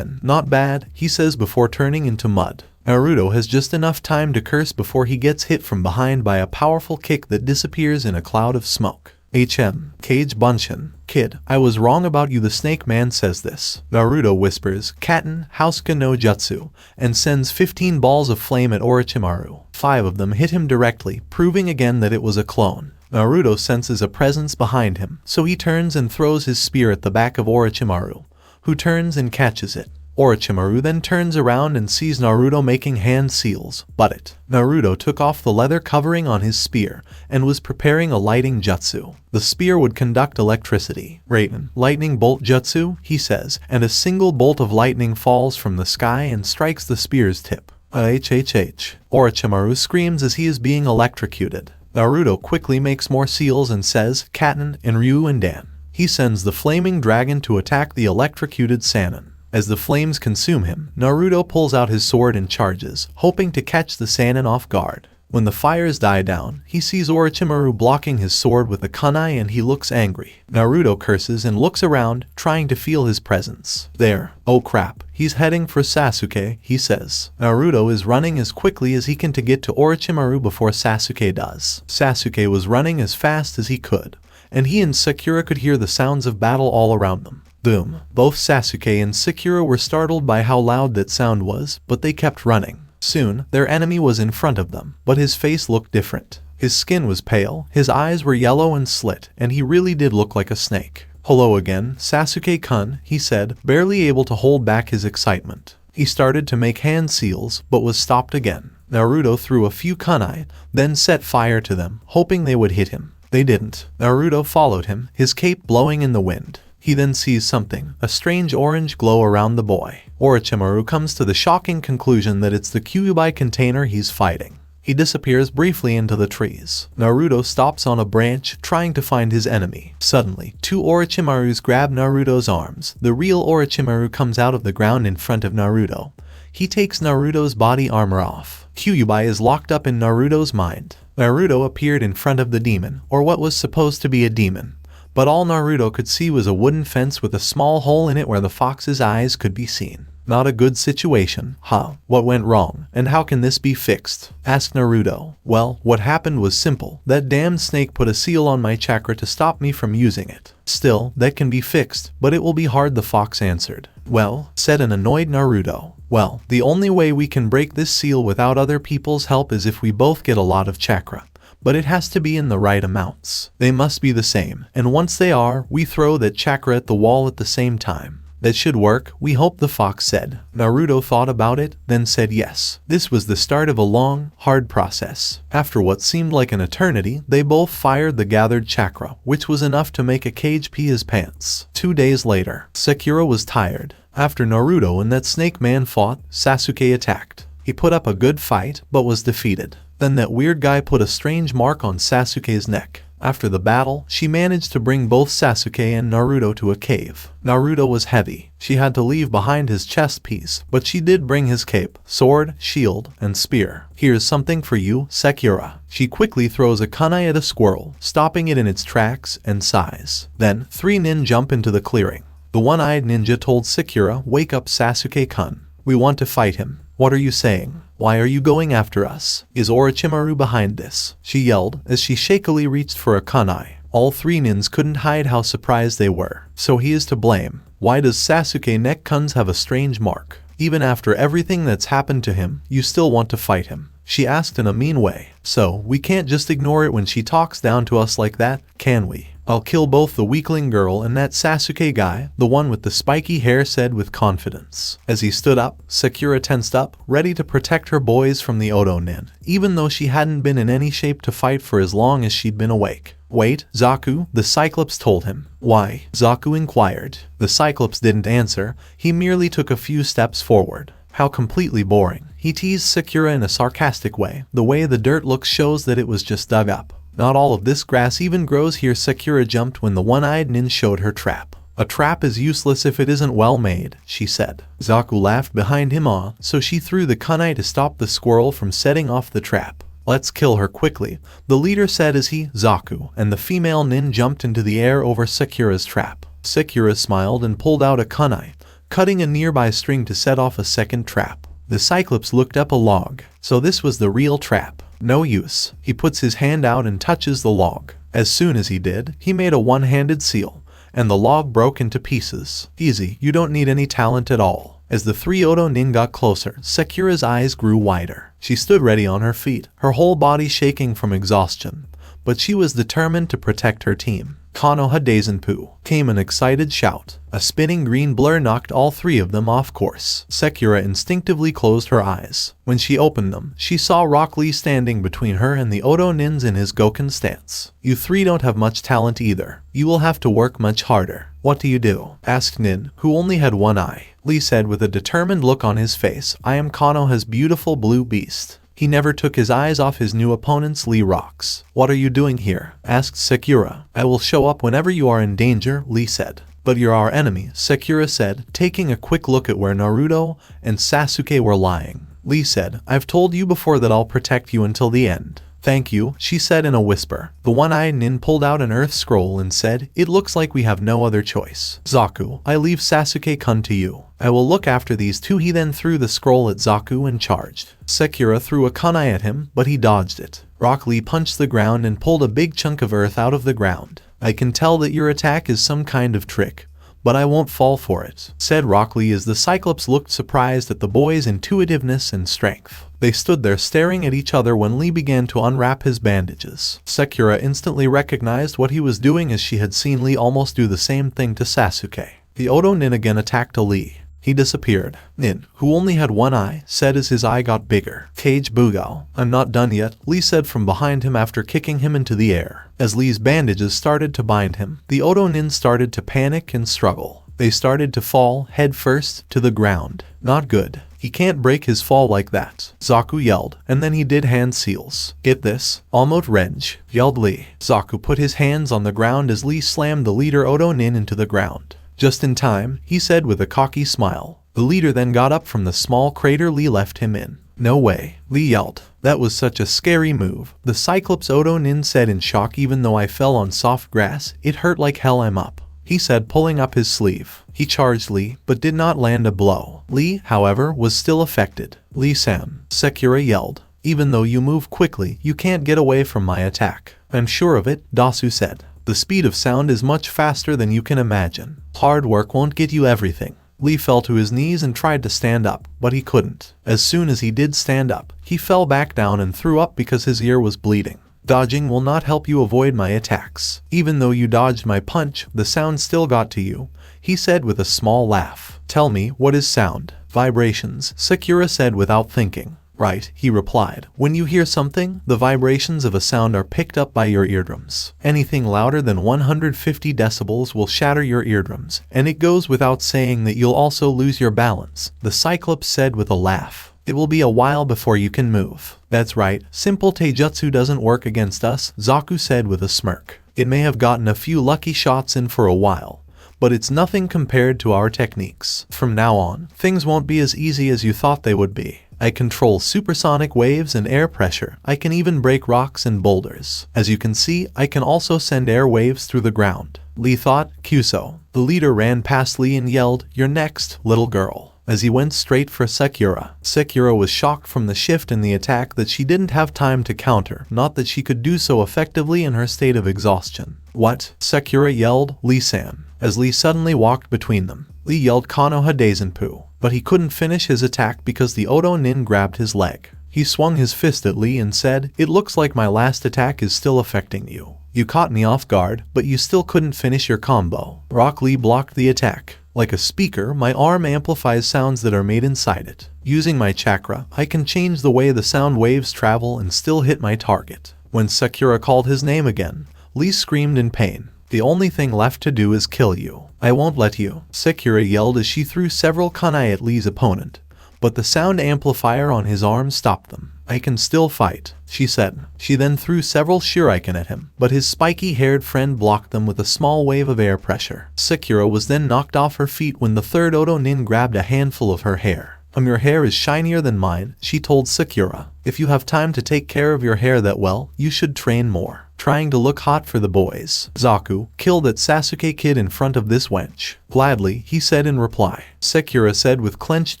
B: Not bad, he says before turning into mud. Naruto has just enough time to curse before he gets hit from behind by a powerful kick that disappears in a cloud of smoke. Kage Bunshin. Kid, I was wrong about you, the snake man says this. Naruto whispers, Katen, Hausuka no Jutsu, and sends 15 balls of flame at Orochimaru. 5 of them hit him directly, proving again that it was a clone. Naruto senses a presence behind him, so he turns and throws his spear at the back of Orochimaru, who turns and catches it. Orochimaru then turns around and sees Naruto making hand seals, but Naruto took off the leather covering on his spear and was preparing a lighting jutsu. The spear would conduct electricity. Raiden, lightning bolt jutsu, he says, and a single bolt of lightning falls from the sky and strikes the spear's tip. Orochimaru screams as he is being electrocuted. Naruto quickly makes more seals and says, Katen and Ryu and Dan. He sends the flaming dragon to attack the electrocuted Sannin. As the flames consume him, Naruto pulls out his sword and charges, hoping to catch the Sannin off guard. When the fires die down, he sees Orochimaru blocking his sword with a kunai and he looks angry. Naruto curses and looks around, trying to feel his presence. There. Oh crap. He's heading for Sasuke, he says. Naruto is running as quickly as he can to get to Orochimaru before Sasuke does. Sasuke was running as fast as he could, and he and Sakura could hear the sounds of battle all around them. Boom. Both Sasuke and Sakura were startled by how loud that sound was, but they kept running. Soon, their enemy was in front of them, but his face looked different. His skin was pale, his eyes were yellow and slit, and he really did look like a snake. Hello again, Sasuke-kun, he said, barely able to hold back his excitement. He started to make hand seals, but was stopped again. Naruto threw a few kunai, then set fire to them, hoping they would hit him. They didn't. Naruto followed him, his cape blowing in the wind. He then sees something, a strange orange glow around the boy. Orochimaru comes to the shocking conclusion that it's the Kyuubi container he's fighting. He disappears briefly into the trees. Naruto stops on a branch, trying to find his enemy. Suddenly, two Orochimarus grab Naruto's arms. The real Orochimaru comes out of the ground in front of Naruto. He takes Naruto's body armor off. Kyuubi is locked up in Naruto's mind. Naruto appeared in front of the demon, or what was supposed to be a demon. But all Naruto could see was a wooden fence with a small hole in it where the fox's eyes could be seen. Not a good situation. Huh? What went wrong? And how can this be fixed? Asked Naruto. Well, what happened was simple. That damned snake put a seal on my chakra to stop me from using it. Still, that can be fixed, but it will be hard, the fox answered. Well, said an annoyed Naruto. Well, the only way we can break this seal without other people's help is if we both get a lot of chakra. But it has to be in the right amounts. They must be the same, and once they are, we throw that chakra at the wall at the same time. That should work, we hope, the fox said. Naruto thought about it, then said yes. This was the start of a long, hard process. After what seemed like an eternity, they both fired the gathered chakra, which was enough to make a Kage pee his pants. 2 days later, Sakura was tired. After Naruto and that snake man fought, Sasuke attacked. He put up a good fight, but was defeated. Then that weird guy put a strange mark on Sasuke's neck. After the battle, she managed to bring both Sasuke and Naruto to a cave. Naruto was heavy. She had to leave behind his chest piece, but she did bring his cape, sword, shield, and spear. Here's something for you, Sakura. She quickly throws a kunai at a squirrel, stopping it in its tracks and sighs. Then, 3 nin jump into the clearing. The one-eyed ninja told Sakura, "Wake up, Sasuke-kun. We want to fight him." "What are you saying? Why are you going after us? Is Orochimaru behind this?" she yelled as she shakily reached for a kunai. All 3 nins couldn't hide how surprised they were. So he is to blame. Why does Sasuke neck-kuns have a strange mark? Even after everything that's happened to him, you still want to fight him? She asked in a mean way. So, we can't just ignore it when she talks down to us like that, can we? "I'll kill both the weakling girl and that Sasuke guy," the one with the spiky hair said with confidence. As he stood up, Sakura tensed up, ready to protect her boys from the Oto nin, even though she hadn't been in any shape to fight for as long as she'd been awake. "Wait, Zaku," the Cyclops told him. "Why?" Zaku inquired. The Cyclops didn't answer, he merely took a few steps forward. "How completely boring." He teased Sakura in a sarcastic way. "The way the dirt looks shows that it was just dug up. Not all of this grass even grows here." Sakura jumped when the one-eyed nin showed her trap. "A trap is useless if it isn't well made," she said. Zaku laughed behind him, so she threw the kunai to stop the squirrel from setting off the trap. "Let's kill her quickly," the leader said as he, Zaku, and the female nin jumped into the air over Sakura's trap. Sakura smiled and pulled out a kunai, cutting a nearby string to set off a second trap. The Cyclops looked up a log. So this was the real trap. No use. He puts his hand out and touches the log. As soon as he did, he made a one-handed seal, and the log broke into pieces. Easy, you don't need any talent at all. As the 3 Oto nin got closer, Sakura's eyes grew wider. She stood ready on her feet, her whole body shaking from exhaustion. But she was determined to protect her team. "Konoha Daisenpu!" came an excited shout. A spinning green blur knocked all 3 of them off course. Sakura instinctively closed her eyes. When she opened them, she saw Rock Lee standing between her and the Oto nins in his Goken stance. "You 3 don't have much talent either. You will have to work much harder." "What do you do?" asked Nin, who only had one eye. Lee said with a determined look on his face, "I am Konoha's beautiful blue beast." He never took his eyes off his new opponent's Lee Rocks. "What are you doing here?" asked Sakura. "I will show up whenever you are in danger," Lee said. "But you're our enemy," Sakura said, taking a quick look at where Naruto and Sasuke were lying. Lee said, I've told you before that I'll protect you until the end. Thank you, she said in a whisper. The one-eyed nin pulled out an earth scroll and said, it looks like we have no other choice. Zaku, I leave Sasuke-kun to you. I will look after these two. He then threw the scroll at Zaku and charged. Sakura threw a kunai at him, but he dodged it. Rock Lee punched the ground and pulled a big chunk of earth out of the ground. I can tell that your attack is some kind of trick, but I won't fall for it, said Rock Lee as the Cyclops looked surprised at the boy's intuitiveness and strength. They stood there staring at each other when Lee began to unwrap his bandages. Sakura instantly recognized what he was doing as she had seen Lee almost do the same thing to Sasuke. The Odo Nin again attacked Lee. He disappeared. Nin, who only had one eye, said as his eye got bigger. Cage Bugao. I'm not done yet, Lee said from behind him after kicking him into the air. As Lee's bandages started to bind him, the Odo Nin started to panic and struggle. They started to fall, head first, to the ground. Not good. He can't break his fall like that, Zaku yelled, and then he did hand seals. Get this, Almost Renge, yelled Lee. Zaku put his hands on the ground as Lee slammed the leader Odo Nin into the ground. Just in time, he said with a cocky smile. The leader then got up from the small crater Lee left him in. No way, Lee yelled. That was such a scary move. The Cyclops Odo Nin said in shock. Even though I fell on soft grass, it hurt like hell. I'm up, he said, pulling up his sleeve. He charged Lee, but did not land a blow. Lee, however, was still affected. Lee-san, Sakura yelled. Even though you move quickly, you can't get away from my attack. I'm sure of it, Dasu said. The speed of sound is much faster than you can imagine. Hard work won't get you everything. Lee fell to his knees and tried to stand up, but he couldn't. As soon as he did stand up, he fell back down and threw up because his ear was bleeding. Dodging will not help you avoid my attacks. Even though you dodged my punch, the sound still got to you, he said with a small laugh. Tell me, what is sound? Vibrations, Sakura said without thinking. Right, he replied. When you hear something, the vibrations of a sound are picked up by your eardrums. Anything louder than 150 decibels will shatter your eardrums, and it goes without saying that you'll also lose your balance, the Cyclops said with a laugh. It will be a while before you can move. That's right, simple taijutsu doesn't work against us, Zaku said with a smirk. It may have gotten a few lucky shots in for a while, but it's nothing compared to our techniques. From now on, things won't be as easy as you thought they would be. I control supersonic waves and air pressure. I can even break rocks and boulders. As you can see, I can also send air waves through the ground. Lee thought, Kyuso. The leader ran past Lee and yelled, You're next, little girl, as he went straight for Sakura. Sakura was shocked from the shift in the attack that she didn't have time to counter, not that she could do so effectively in her state of exhaustion. What? Sakura yelled, Lee-san, as Lee suddenly walked between them. Lee yelled Konoha Daisenpu, but he couldn't finish his attack because the Odo Nin grabbed his leg. He swung his fist at Lee and said, It looks like my last attack is still affecting you. You caught me off guard, but you still couldn't finish your combo. Rock Lee blocked the attack. Like a speaker, my arm amplifies sounds that are made inside it. Using my chakra, I can change the way the sound waves travel and still hit my target. When Sakura called his name again, Lee screamed in pain. The only thing left to do is kill you. I won't let you, Sakura yelled as she threw several kunai at Lee's opponent, but the sound amplifier on his arm stopped them. I can still fight, she said. She then threw several shuriken at him, but his spiky-haired friend blocked them with a small wave of air pressure. Sakura was then knocked off her feet when the third Odo Nin grabbed a handful of her hair. Your hair is shinier than mine, she told Sakura. If you have time to take care of your hair that well, you should train more. Trying to look hot for the boys. Zaku, kill that Sasuke kid in front of this wench. Gladly, he said in reply. Sakura said with clenched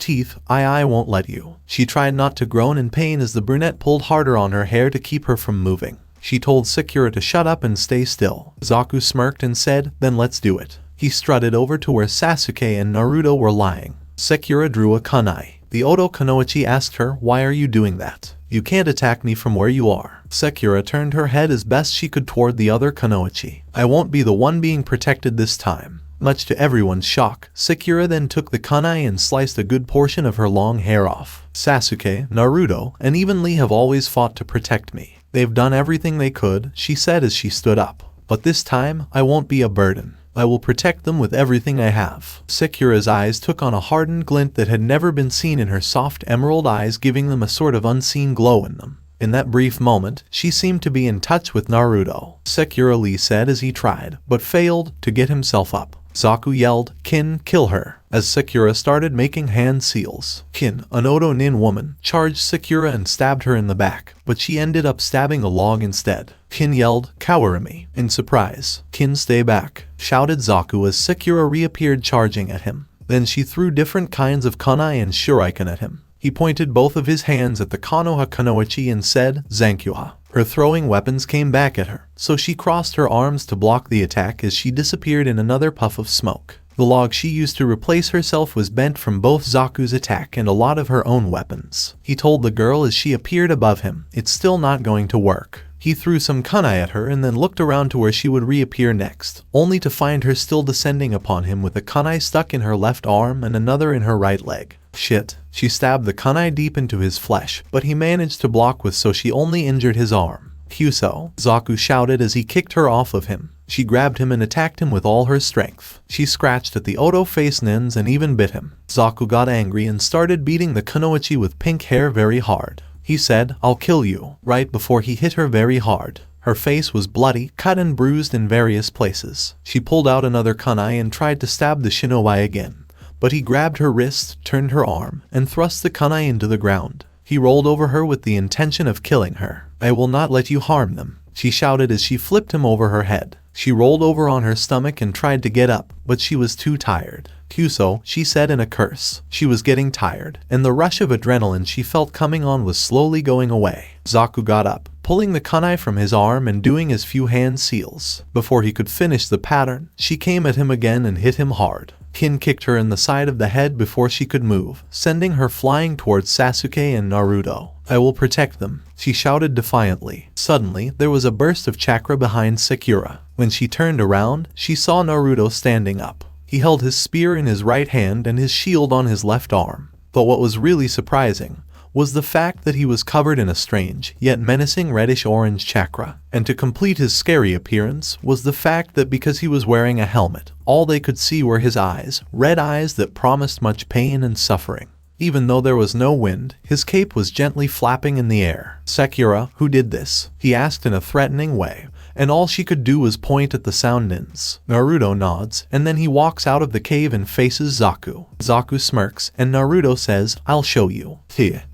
B: teeth, I won't let you. She tried not to groan in pain as the brunette pulled harder on her hair to keep her from moving. She told Sakura to shut up and stay still. Zaku smirked and said, Then let's do it. He strutted over to where Sasuke and Naruto were lying. Sakura drew a kunai. The Odo Kunoichi asked her, Why are you doing that? You can't attack me from where you are. Sakura turned her head as best she could toward the other kunoichi. I won't be the one being protected this time. Much to everyone's shock, Sakura then took the kunai and sliced a good portion of her long hair off. Sasuke, Naruto, and even Lee have always fought to protect me. They've done everything they could, she said as she stood up. But this time, I won't be a burden. I will protect them with everything I have. Sakura's eyes took on a hardened glint that had never been seen in her soft emerald eyes, giving them a sort of unseen glow in them. In that brief moment, she seemed to be in touch with Naruto. Sakura Lee said as he tried, but failed, to get himself up. Zaku yelled, kill her. as Sakura started making hand seals. Kin, an Odo Nin woman, charged Sakura and stabbed her in the back, but she ended up stabbing a log instead. Kin yelled, "Kawarami," in surprise. "Kin, stay back," shouted Zaku as Sakura reappeared charging at him. Then she threw different kinds of kunai and shuriken at him. He pointed both of his hands at the Konoha Kunoichi and said, "Zankyuha." Her throwing weapons came back at her, so she crossed her arms to block the attack as she disappeared in another puff of smoke. The log she used to replace herself was bent from both Zaku's attack and a lot of her own weapons. He told the girl as she appeared above him, "It's still not going to work." He threw some kunai at her and then looked around to where she would reappear next, only to find her still descending upon him with a kunai stuck in her left arm and another in her right leg. Shit. She stabbed the kunai deep into his flesh, but he managed to block with, so she only injured his arm. "Kyuso," Zaku shouted as he kicked her off of him. She grabbed him and attacked him with all her strength. She scratched at the Odo face nins and even bit him. Zaku got angry and started beating the kunoichi with pink hair very hard. He said, "I'll kill you," right before he hit her very hard. Her face was bloody, cut and bruised in various places. She pulled out another kunai and tried to stab the shinobi again, but he grabbed her wrist, turned her arm, and thrust the kunai into the ground. He rolled over her with the intention of killing her. "I will not let you harm them," she shouted as she flipped him over her head. She rolled over on her stomach and tried to get up, but she was too tired. "Kyuso," she said in a curse. She was getting tired, and the rush of adrenaline she felt coming on was slowly going away. Zaku got up, pulling the kunai from his arm and doing his few hand seals. Before he could finish the pattern, she came at him again and hit him hard. Kin kicked her in the side of the head before she could move, sending her flying towards Sasuke and Naruto. "I will protect them," she shouted defiantly. Suddenly, there was a burst of chakra behind Sakura. When she turned around, she saw Naruto standing up. He held his spear in his right hand and his shield on his left arm. But what was really surprising was the fact that he was covered in a strange, yet menacing reddish-orange chakra. And to complete his scary appearance was the fact that because he was wearing a helmet, all they could see were his eyes, red eyes that promised much pain and suffering. Even though there was no wind, his cape was gently flapping in the air. "Sakura, who did this?" he asked in a threatening way, and all she could do was point at the sound nins. Naruto nods, and then he walks out of the cave and faces Zaku. Zaku smirks, and Naruto says, "I'll show you.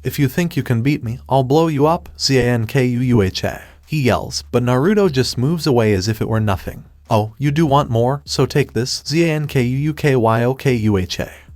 B: If you think you can beat me, I'll blow you up, Zankyuha." He yells, but Naruto just moves away as if it were nothing. "Oh, you do want more? So take this, Zankyuha."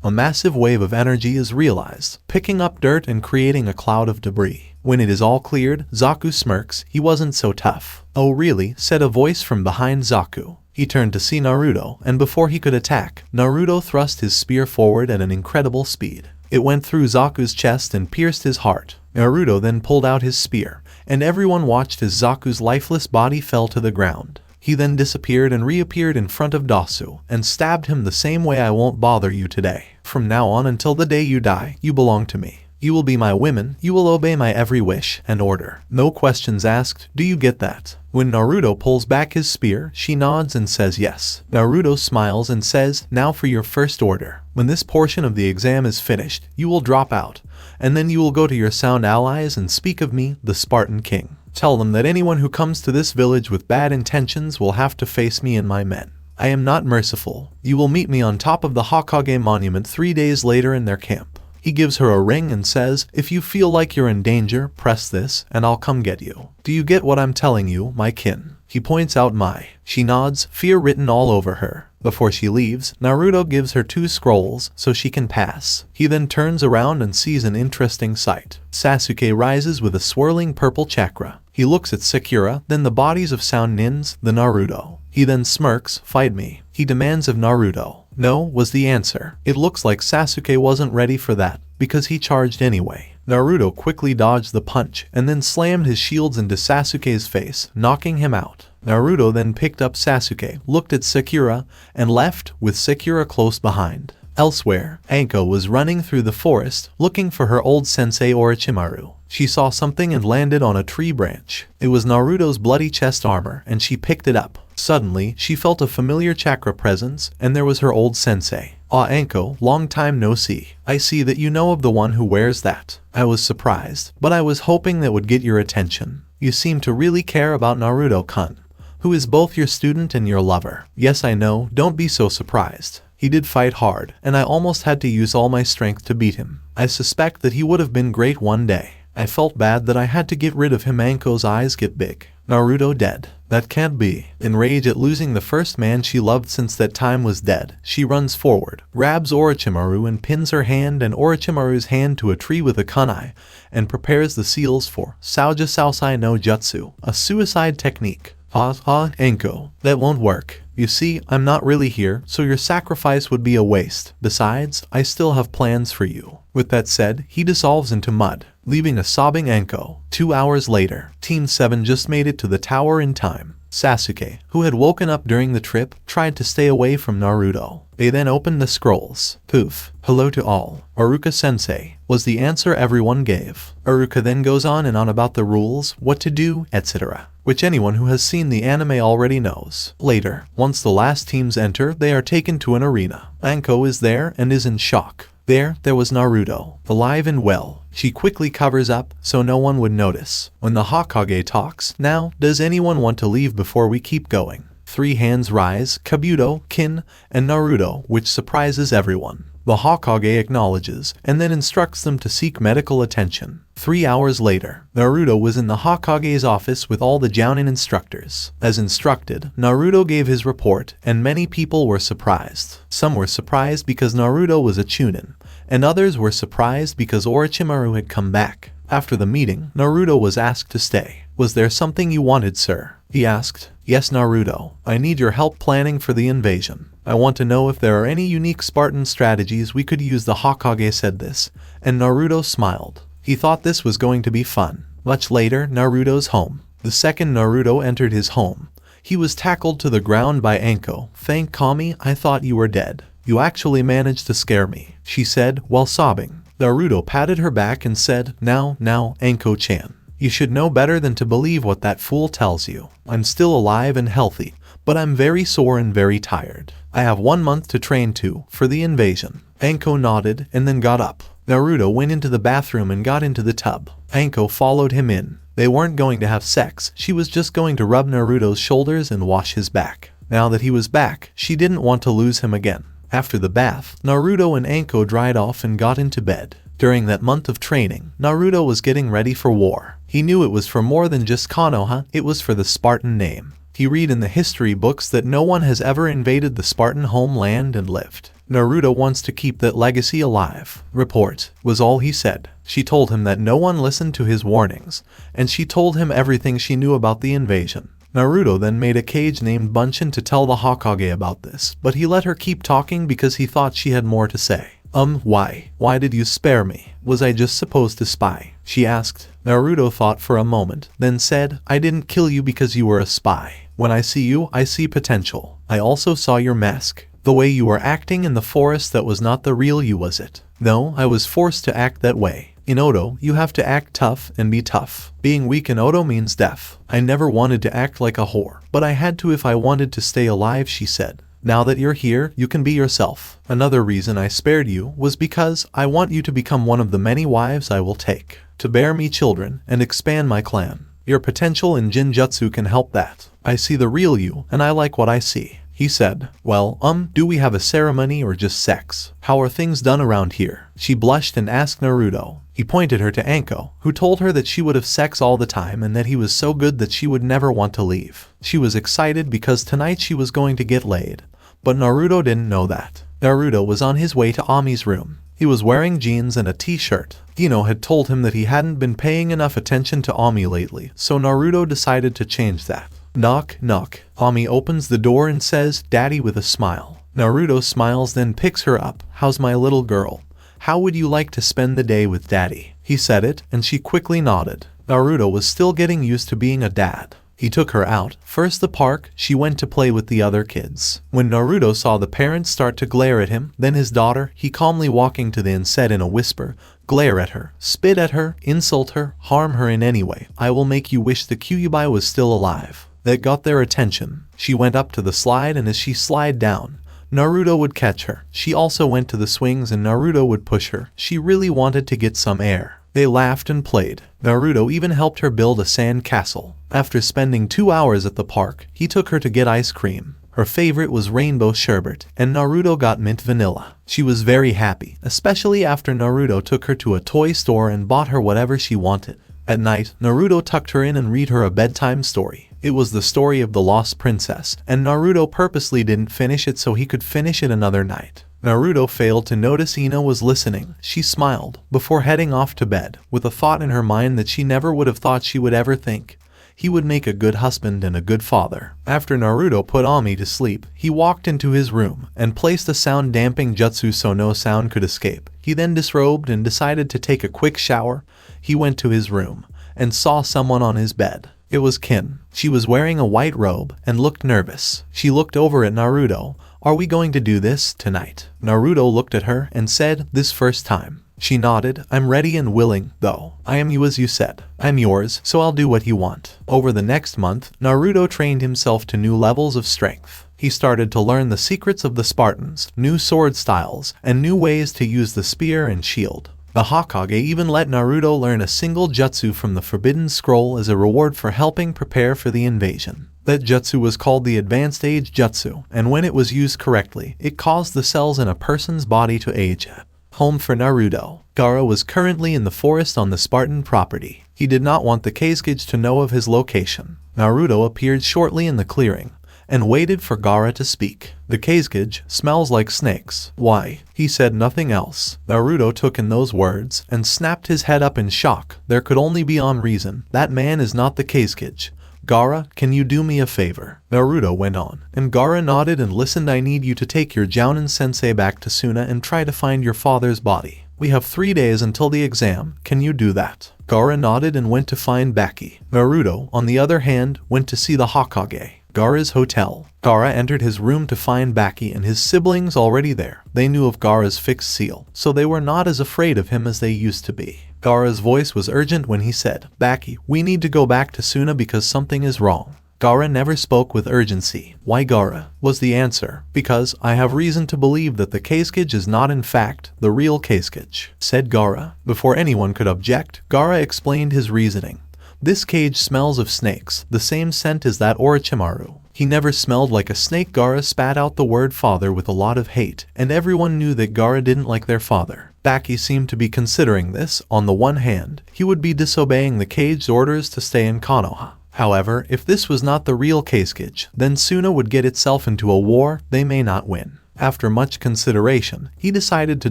B: A massive wave of energy is realized, picking up dirt and creating a cloud of debris. When it is all cleared, Zaku smirks. He wasn't so tough. "Oh really?" said a voice from behind Zaku. He turned to see Naruto, and before he could attack, Naruto thrust his spear forward at an incredible speed. It went through Zaku's chest and pierced his heart. Naruto then pulled out his spear, and everyone watched as Zaku's lifeless body fell to the ground. He then disappeared and reappeared in front of Dasu, and stabbed him the same way. "I won't bother you today. From now on until the day you die, you belong to me. You will be my women, you will obey my every wish and order. No questions asked, do you get that?" When Naruto pulls back his spear, she nods and says yes. Naruto smiles and says, "Now for your first order. When this portion of the exam is finished, you will drop out, and then you will go to your sound allies and speak of me, the Spartan King. Tell them that anyone who comes to this village with bad intentions will have to face me and my men. I am not merciful. You will meet me on top of the Hokage monument 3 days later in their camp." He gives her a ring and says, "If you feel like you're in danger, press this, and I'll come get you. Do you get what I'm telling you, my kin?" He points out Mai. She nods, fear written all over her. Before she leaves, Naruto gives her 2 scrolls so she can pass. He then turns around and sees an interesting sight. Sasuke rises with a swirling purple chakra. He looks at Sakura, then the bodies of sound nins, the Naruto. He then smirks, "Fight me," he demands of Naruto. "No," was the answer. It looks like Sasuke wasn't ready for that, because he charged anyway. Naruto quickly dodged the punch, and then slammed his shields into Sasuke's face, knocking him out. Naruto then picked up Sasuke, looked at Sakura, and left, with Sakura close behind. Elsewhere, Anko was running through the forest, looking for her old sensei Orochimaru. She saw something and landed on a tree branch. It was Naruto's bloody chest armor, and she picked it up. Suddenly, she felt a familiar chakra presence, and there was her old sensei. "Ah, Anko, long time no see. I see that you know of the one who wears that." I was surprised, but I was hoping that would get your attention. You seem to really care about Naruto-kun, who is both your student and your lover. Yes, I know, don't be so surprised. He did fight hard, and I almost had to use all my strength to beat him. I suspect that he would have been great one day. I felt bad that I had to get rid of him. Anko's eyes get big. Naruto dead. That can't be. Enraged at losing the first man she loved since that time was dead, she runs forward, grabs Orochimaru and pins her hand and Orochimaru's hand to a tree with a kunai, and prepares the seals for Sauja Sausai no Jutsu, a suicide technique. Anko, that won't work. You see, I'm not really here, so your sacrifice would be a waste. Besides, I still have plans for you. With that said, he dissolves into mud, leaving a sobbing Anko. 2 hours later, Team 7 just made it to the tower in time. Sasuke, who had woken up during the trip, tried to stay away from Naruto. They then opened the scrolls. Poof. Hello to all. Iruka-sensei, was the answer everyone gave. Iruka then goes on and on about the rules, what to do, etc., which anyone who has seen the anime already knows. Later, once the last teams enter, they are taken to an arena. Anko is there and is in shock. There was Naruto, alive and well. She quickly covers up so no one would notice. When the Hokage talks, now, does anyone want to leave before we keep going? 3 hands rise, Kabuto, Kin, and Naruto, which surprises everyone. The Hokage acknowledges, and then instructs them to seek medical attention. 3 hours later, Naruto was in the Hokage's office with all the Jounin instructors. As instructed, Naruto gave his report, and many people were surprised. Some were surprised because Naruto was a Chunin, and others were surprised because Orochimaru had come back. After the meeting, Naruto was asked to stay. Was there something you wanted, sir? He asked. Yes, Naruto. I need your help planning for the invasion. I want to know if there are any unique Spartan strategies we could use. The Hokage said this, and Naruto smiled. He thought this was going to be fun. Much later, Naruto's home. The second Naruto entered his home, he was tackled to the ground by Anko. Thank Kami, I thought you were dead. You actually managed to scare me, she said while sobbing. Naruto patted her back and said, Now, Anko-chan. You should know better than to believe what that fool tells you. I'm still alive and healthy, but I'm very sore and very tired. I have 1 month to train for the invasion. Anko nodded and then got up. Naruto went into the bathroom and got into the tub. Anko followed him in. They weren't going to have sex, she was just going to rub Naruto's shoulders and wash his back. Now that he was back, she didn't want to lose him again. After the bath, Naruto and Anko dried off and got into bed. During that month of training, Naruto was getting ready for war. He knew it was for more than just Konoha, it was for the Spartan name. He read in the history books that no one has ever invaded the Spartan homeland and lived. Naruto wants to keep that legacy alive. Report, was all he said. She told him that no one listened to his warnings, and she told him everything she knew about the invasion. Naruto then made a cage named Bunshin to tell the Hokage about this, but he let her keep talking because he thought she had more to say. Why? Why did you spare me? Was I just supposed to spy? She asked. Naruto thought for a moment, then said, I didn't kill you because you were a spy. When I see you, I see potential. I also saw your mask. The way you were acting in the forest, that was not the real you, was it? No, I was forced to act that way. In Odo, you have to act tough and be tough. Being weak in Odo means death. I never wanted to act like a whore, but I had to if I wanted to stay alive, she said. Now that you're here, you can be yourself. Another reason I spared you was because I want you to become one of the many wives I will take, to bear me children and expand my clan. Your potential in Jinjutsu can help that. I see the real you, and I like what I see. He said, well, do we have a ceremony or just sex? How are things done around here? She blushed and asked Naruto. He pointed her to Anko, who told her that she would have sex all the time and that he was so good that she would never want to leave. She was excited because tonight she was going to get laid. But Naruto didn't know that. Naruto was on his way to Ami's room. He was wearing jeans and a t-shirt. Ino had told him that he hadn't been paying enough attention to Ami lately, so Naruto decided to change that. Knock, knock. Ami opens the door and says, Daddy, with a smile. Naruto smiles, then picks her up. How's my little girl? How would you like to spend the day with Daddy? He said it, and she quickly nodded. Naruto was still getting used to being a dad. He took her out. First the park, she went to play with the other kids. When Naruto saw the parents start to glare at him, then his daughter, he calmly walking to them said in a whisper, glare at her, spit at her, insult her, harm her in any way. I will make you wish the Kyuubi was still alive. That got their attention. She went up to the slide, and as she slid down, Naruto would catch her. She also went to the swings and Naruto would push her. She really wanted to get some air. They laughed and played. Naruto even helped her build a sand castle. After spending 2 hours at the park, he took her to get ice cream. Her favorite was rainbow sherbet, and Naruto got mint vanilla. She was very happy, especially after Naruto took her to a toy store and bought her whatever she wanted. At night, Naruto tucked her in and read her a bedtime story. It was the story of the lost princess, and Naruto purposely didn't finish it so he could finish it another night. Naruto failed to notice Ina was listening. She smiled before heading off to bed, with a thought in her mind that she never would have thought she would ever think. He would make a good husband and a good father. After Naruto put Ami to sleep, he walked into his room and placed a sound-damping jutsu so no sound could escape. He then disrobed and decided to take a quick shower. He went to his room and saw someone on his bed. It was Kin. She was wearing a white robe and looked nervous. She looked over at Naruto. "Are we going to do this tonight?" Naruto looked at her and said, "This first time." She nodded. "I'm ready and willing, though. I am you as you said. I'm yours, so I'll do what you want." Over the next month, Naruto trained himself to new levels of strength. He started to learn the secrets of the Spartans, new sword styles, and new ways to use the spear and shield. The Hokage even let Naruto learn a single jutsu from the Forbidden Scroll as a reward for helping prepare for the invasion. That jutsu was called the Advanced Age Jutsu, and when it was used correctly, it caused the cells in a person's body to age. Home for Naruto. Gaara was currently in the forest on the Spartan property. He did not want the Kazekage to know of his location. Naruto appeared shortly in the clearing and waited for Gaara to speak. "The Kazekage smells like snakes." "Why?" He said nothing else. Naruto took in those words and snapped his head up in shock. There could only be one reason. That man is not the Kazekage. "Gaara, can you do me a favor?" Naruto went on, and Gaara nodded and listened. "I need you to take your Jounin sensei back to Suna and try to find your father's body. We have 3 days until the exam. Can you do that?" Gaara nodded and went to find Baki. Naruto, on the other hand, went to see the Hokage. Gaara's hotel. Gaara entered his room to find Baki and his siblings already there. They knew of Gaara's fixed seal, so they were not as afraid of him as they used to be. Gaara's voice was urgent when he said, "Baki, we need to go back to Suna because something is wrong." Gaara never spoke with urgency. "Why, Gaara?" was the answer. "Because I have reason to believe that the Kazekage is not in fact the real Kazekage," said Gaara. Before anyone could object, Gaara explained his reasoning. "This cage smells of snakes, the same scent as that Orochimaru. He never smelled like a snake." Gaara spat out the word father with a lot of hate, and everyone knew that Gaara didn't like their father. Baki seemed to be considering this. On the one hand, he would be disobeying the cage's orders to stay in Konoha. However, if this was not the real Kazekage, then Suna would get itself into a war they may not win. After much consideration, he decided to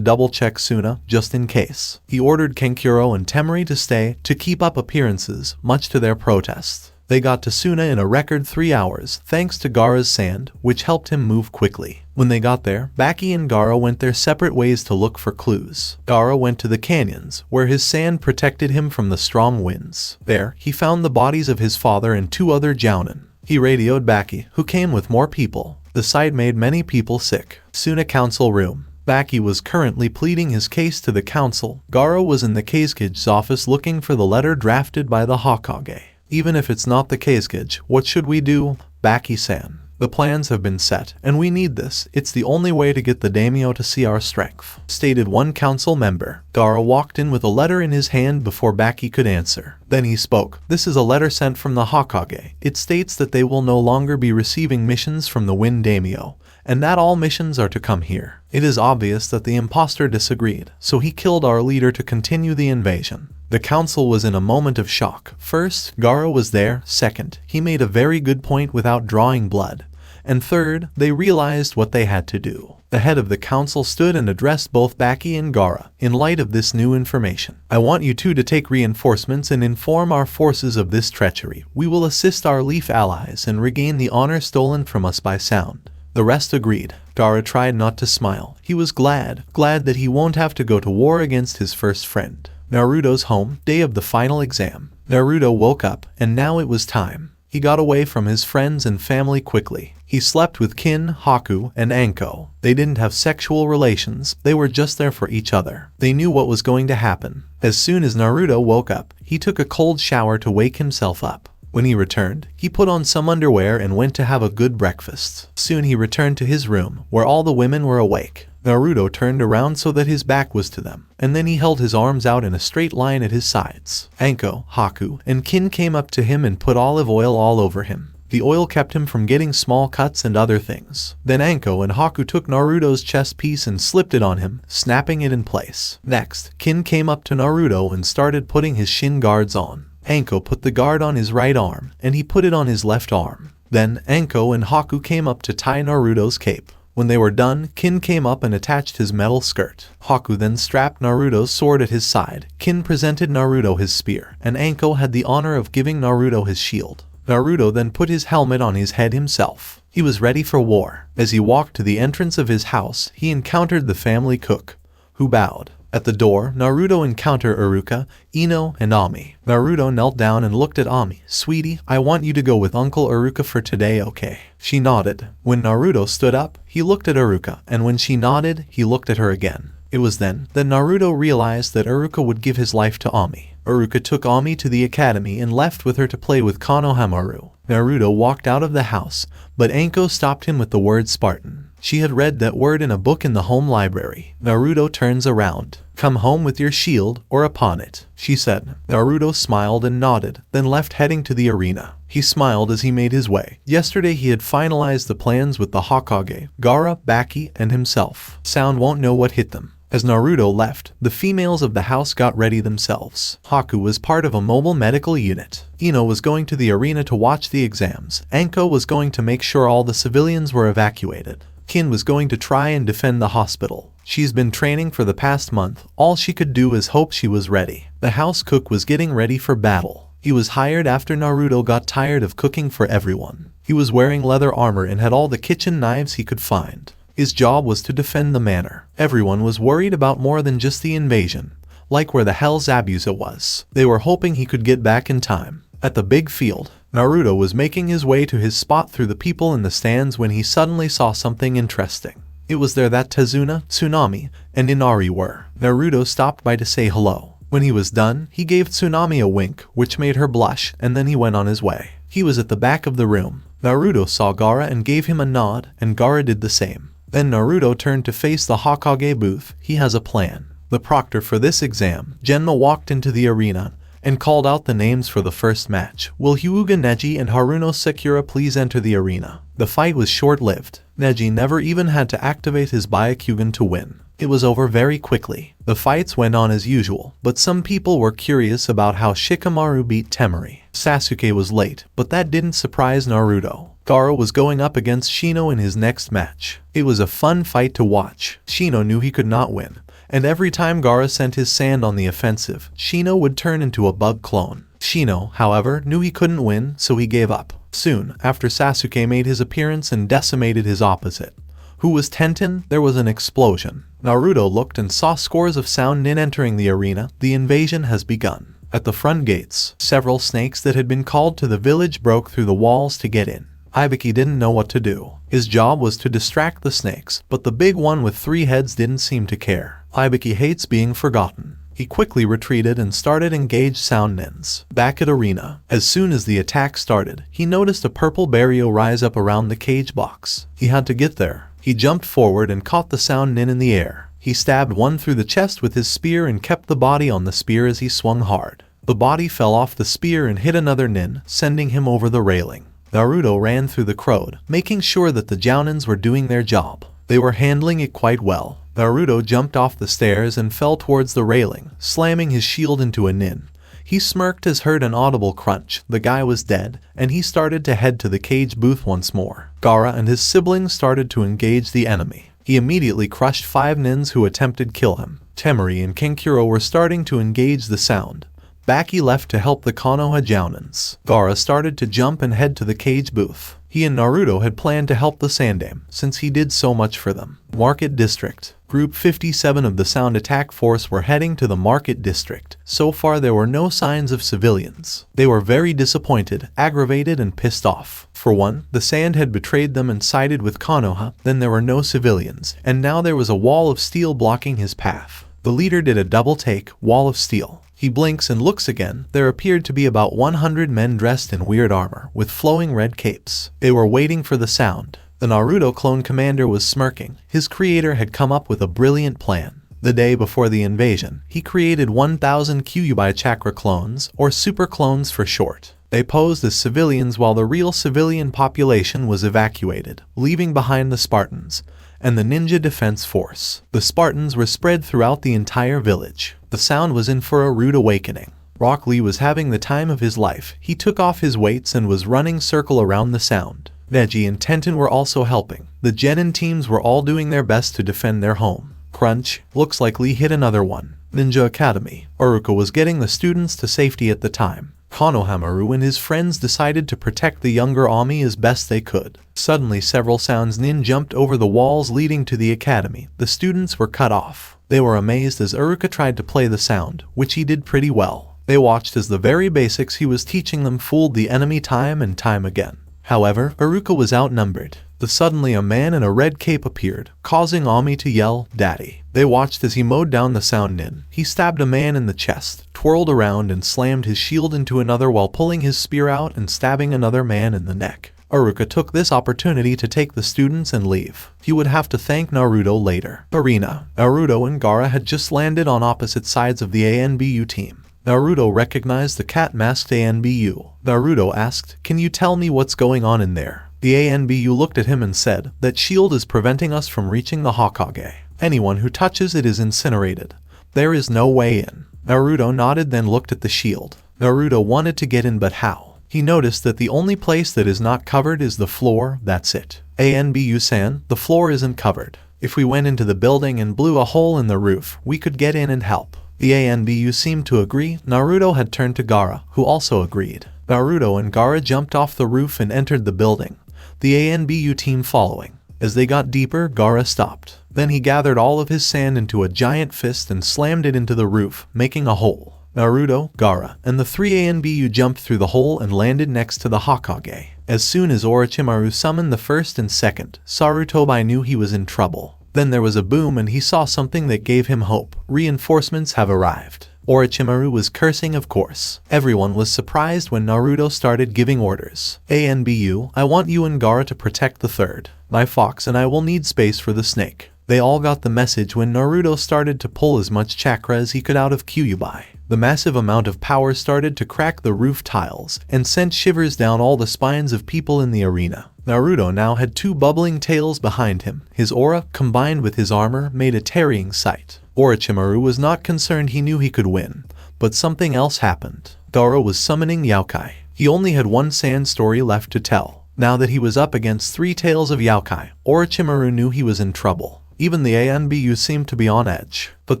B: double-check Suna, just in case. He ordered Kenkuro and Temari to stay, to keep up appearances, much to their protest. They got to Suna in a record 3 hours, thanks to Gaara's sand, which helped him move quickly. When they got there, Baki and Gaara went their separate ways to look for clues. Gaara went to the canyons, where his sand protected him from the strong winds. There, he found the bodies of his father and 2 other Jounin. He radioed Baki, who came with more people. The sight made many people sick. Suna council room. Baki was currently pleading his case to the council. Gaara was in the Kazecage's office looking for the letter drafted by the Hokage. "Even if it's not the Kazekage, what should we do?" Baki-san. "The plans have been set, and we need this. It's the only way to get the daimyo to see our strength," stated one council member. Gaara walked in with a letter in his hand before Baki could answer. Then he spoke. "This is a letter sent from the Hokage. It states that they will no longer be receiving missions from the Wind Daimyo, and that all missions are to come here. It is obvious that the impostor disagreed, so he killed our leader to continue the invasion." The council was in a moment of shock. First, Gaara was there. Second, he made a very good point without drawing blood. And third, they realized what they had to do. The head of the council stood and addressed both Baki and Gaara. "In light of this new information, I want you two to take reinforcements and inform our forces of this treachery. We will assist our Leaf allies and regain the honor stolen from us by Sound." The rest agreed. Gaara tried not to smile. He was glad that he won't have to go to war against his first friend. Naruto's home, day of the final exam. Naruto woke up, and now it was time. He got away from his friends and family quickly. He slept with Kin, Haku, and Anko. They didn't have sexual relations, they were just there for each other. They knew what was going to happen. As soon as Naruto woke up, he took a cold shower to wake himself up. When he returned, he put on some underwear and went to have a good breakfast. Soon he returned to his room, where all the women were awake. Naruto turned around so that his back was to them, and then he held his arms out in a straight line at his sides. Anko, Haku, and Kin came up to him and put olive oil all over him. The oil kept him from getting small cuts and other things. Then Anko and Haku took Naruto's chest piece and slipped it on him, snapping it in place. Next, Kin came up to Naruto and started putting his shin guards on. Anko put the guard on his right arm, and he put it on his left arm. Then, Anko and Haku came up to tie Naruto's cape. When they were done, Kin came up and attached his metal skirt. Haku then strapped Naruto's sword at his side. Kin presented Naruto his spear, and Anko had the honor of giving Naruto his shield. Naruto then put his helmet on his head himself. He was ready for war. As he walked to the entrance of his house, he encountered the family cook, who bowed. At the door, Naruto encountered Iruka, Ino, and Ami. Naruto knelt down and looked at Ami. "Sweetie, I want you to go with Uncle Iruka for today, okay?" She nodded. When Naruto stood up, he looked at Iruka, and when she nodded, he looked at her again. It was then that Naruto realized that Iruka would give his life to Ami. Iruka took Ami to the academy and left with her to play with Konohamaru. Naruto walked out of the house, but Anko stopped him with the word Spartan. She had read that word in a book in the home library. Naruto turns around. "Come home with your shield, or upon it," she said. Naruto smiled and nodded, then left heading to the arena. He smiled as he made his way. Yesterday he had finalized the plans with the Hokage, Gaara, Baki, and himself. Sound won't know what hit them. As Naruto left, the females of the house got ready themselves. Haku was part of a mobile medical unit. Ino was going to the arena to watch the exams. Anko was going to make sure all the civilians were evacuated. Kin was going to try and defend the hospital. She's been training for the past month. All she could do is hope she was ready. The house cook was getting ready for battle. He was hired after Naruto got tired of cooking for everyone. He was wearing leather armor and had all the kitchen knives he could find. His job was to defend the manor. Everyone was worried about more than just the invasion, like where the hell Zabuza was. They were hoping he could get back in time. At the big field, Naruto was making his way to his spot through the people in the stands when he suddenly saw something interesting. It was there that Tazuna, Tsunami, and Inari were. Naruto stopped by to say hello. When he was done, he gave Tsunami a wink, which made her blush, and then he went on his way. He was at the back of the room. Naruto saw Gaara and gave him a nod, and Gaara did the same. Then Naruto turned to face the Hokage booth. He has a plan. The proctor for this exam, Genma, walked into the arena and called out the names for the first match. "Will Hyuga Neji and Haruno Sekura please enter the arena?" The fight was short-lived. Neji never even had to activate his Byakugan to win. It was over very quickly. The fights went on as usual, but some people were curious about how Shikamaru beat Temari. Sasuke was late, but that didn't surprise Naruto. Gaara was going up against Shino in his next match. It was a fun fight to watch. Shino knew he could not win, and every time Gaara sent his sand on the offensive, Shino would turn into a bug clone. Shino, however, knew he couldn't win, so he gave up. Soon, after Sasuke made his appearance and decimated his opposite, who was Tenten, there was an explosion. Naruto looked and saw scores of sound nin entering the arena. The invasion has begun. At the front gates, several snakes that had been called to the village broke through the walls to get in. Ibiki didn't know what to do. His job was to distract the snakes, but the big one with 3 heads didn't seem to care. Ibiki hates being forgotten. He quickly retreated and started engage sound nins. Back at arena, as soon as the attack started, he noticed a purple barrier rise up around the cage box. He had to get there. He jumped forward and caught the sound nin in the air. He stabbed one through the chest with his spear and kept the body on the spear as he swung hard. The body fell off the spear and hit another nin, sending him over the railing. Naruto ran through the crowd, making sure that the Jounins were doing their job. They were handling it quite well. Naruto jumped off the stairs and fell towards the railing, slamming his shield into a nin. He smirked as heard an audible crunch. The guy was dead, and he started to head to the cage booth once more. Gaara and his siblings started to engage the enemy. He immediately crushed 5 nins who attempted kill him. Temari and Kankuro were starting to engage the sound. Baki left to help the Konoha Jounins. Gaara started to jump and head to the cage booth. He and Naruto had planned to help the Sandame, since he did so much for them. Market District. Group 57 of the Sound Attack Force were heading to the Market District. So far there were no signs of civilians. They were very disappointed, aggravated, and pissed off. For one, the Sand had betrayed them and sided with Konoha, then there were no civilians, and now there was a wall of steel blocking his path. The leader did a double take, wall of steel. He blinks and looks again. There appeared to be about 100 men dressed in weird armor, with flowing red capes. They were waiting for the sound. The Naruto clone commander was smirking. His creator had come up with a brilliant plan. The day before the invasion, he created 1,000 Kyuubi chakra clones, or super clones for short. They posed as civilians while the real civilian population was evacuated, leaving behind the Spartans and the ninja defense force. The Spartans were spread throughout the entire village. The sound was in for a rude awakening. Rock Lee was having the time of his life. He took off his weights and was running circle around the sound. Neji and Tenten were also helping. The Genin teams were all doing their best to defend their home. Crunch, looks like Lee hit another one. Ninja Academy. Uruka was getting the students to safety at the time. Konohamaru and his friends decided to protect the younger Ami as best they could. Suddenly several sounds nin jumped over the walls leading to the academy. The students were cut off. They were amazed as Uruka tried to play the sound, which he did pretty well. They watched as the very basics he was teaching them fooled the enemy time and time again. However, Uruka was outnumbered. Suddenly a man in a red cape appeared, causing Ami to yell, "Daddy." They watched as he mowed down the sound nin. He stabbed a man in the chest, twirled around and slammed his shield into another while pulling his spear out and stabbing another man in the neck. Uruka took this opportunity to take the students and leave. He would have to thank Naruto later. Arena. Naruto and Gaara had just landed on opposite sides of the ANBU team. Naruto recognized the cat-masked ANBU. Naruto asked, "Can you tell me what's going on in there?" The ANBU looked at him and said, "That shield is preventing us from reaching the Hokage. Anyone who touches it is incinerated. There is no way in." Naruto nodded, then looked at the shield. Naruto wanted to get in, but how? He noticed that the only place that is not covered is the floor. That's it. ANBU-san, the floor isn't covered. If we went into the building and blew a hole in the roof, we could get in and help. The ANBU seemed to agree. Naruto had turned to Gaara, who also agreed. Naruto and Gaara jumped off the roof and entered the building, the ANBU team following. As they got deeper, Gaara stopped. Then he gathered all of his sand into a giant fist and slammed it into the roof, making a hole. Naruto, Gaara, and the three ANBU jumped through the hole and landed next to the Hokage. As soon as Orochimaru summoned the first and second, Sarutobi knew he was in trouble. Then there was a boom and he saw something that gave him hope. Reinforcements have arrived. Orochimaru was cursing, of course. Everyone was surprised when Naruto started giving orders. ANBU, I want you and Gaara to protect the third. My fox and I will need space for the snake. They all got the message when Naruto started to pull as much chakra as he could out of Kyuubi. The massive amount of power started to crack the roof tiles and sent shivers down all the spines of people in the arena. Naruto now had two bubbling tails behind him. His aura, combined with his armor, made a tarrying sight. Orochimaru was not concerned, he knew he could win. But something else happened. Gaara was summoning Yaokai. He only had one sand story left to tell. Now that he was up against three tails of Yaokai, Orochimaru knew he was in trouble. Even the ANBU seemed to be on edge. But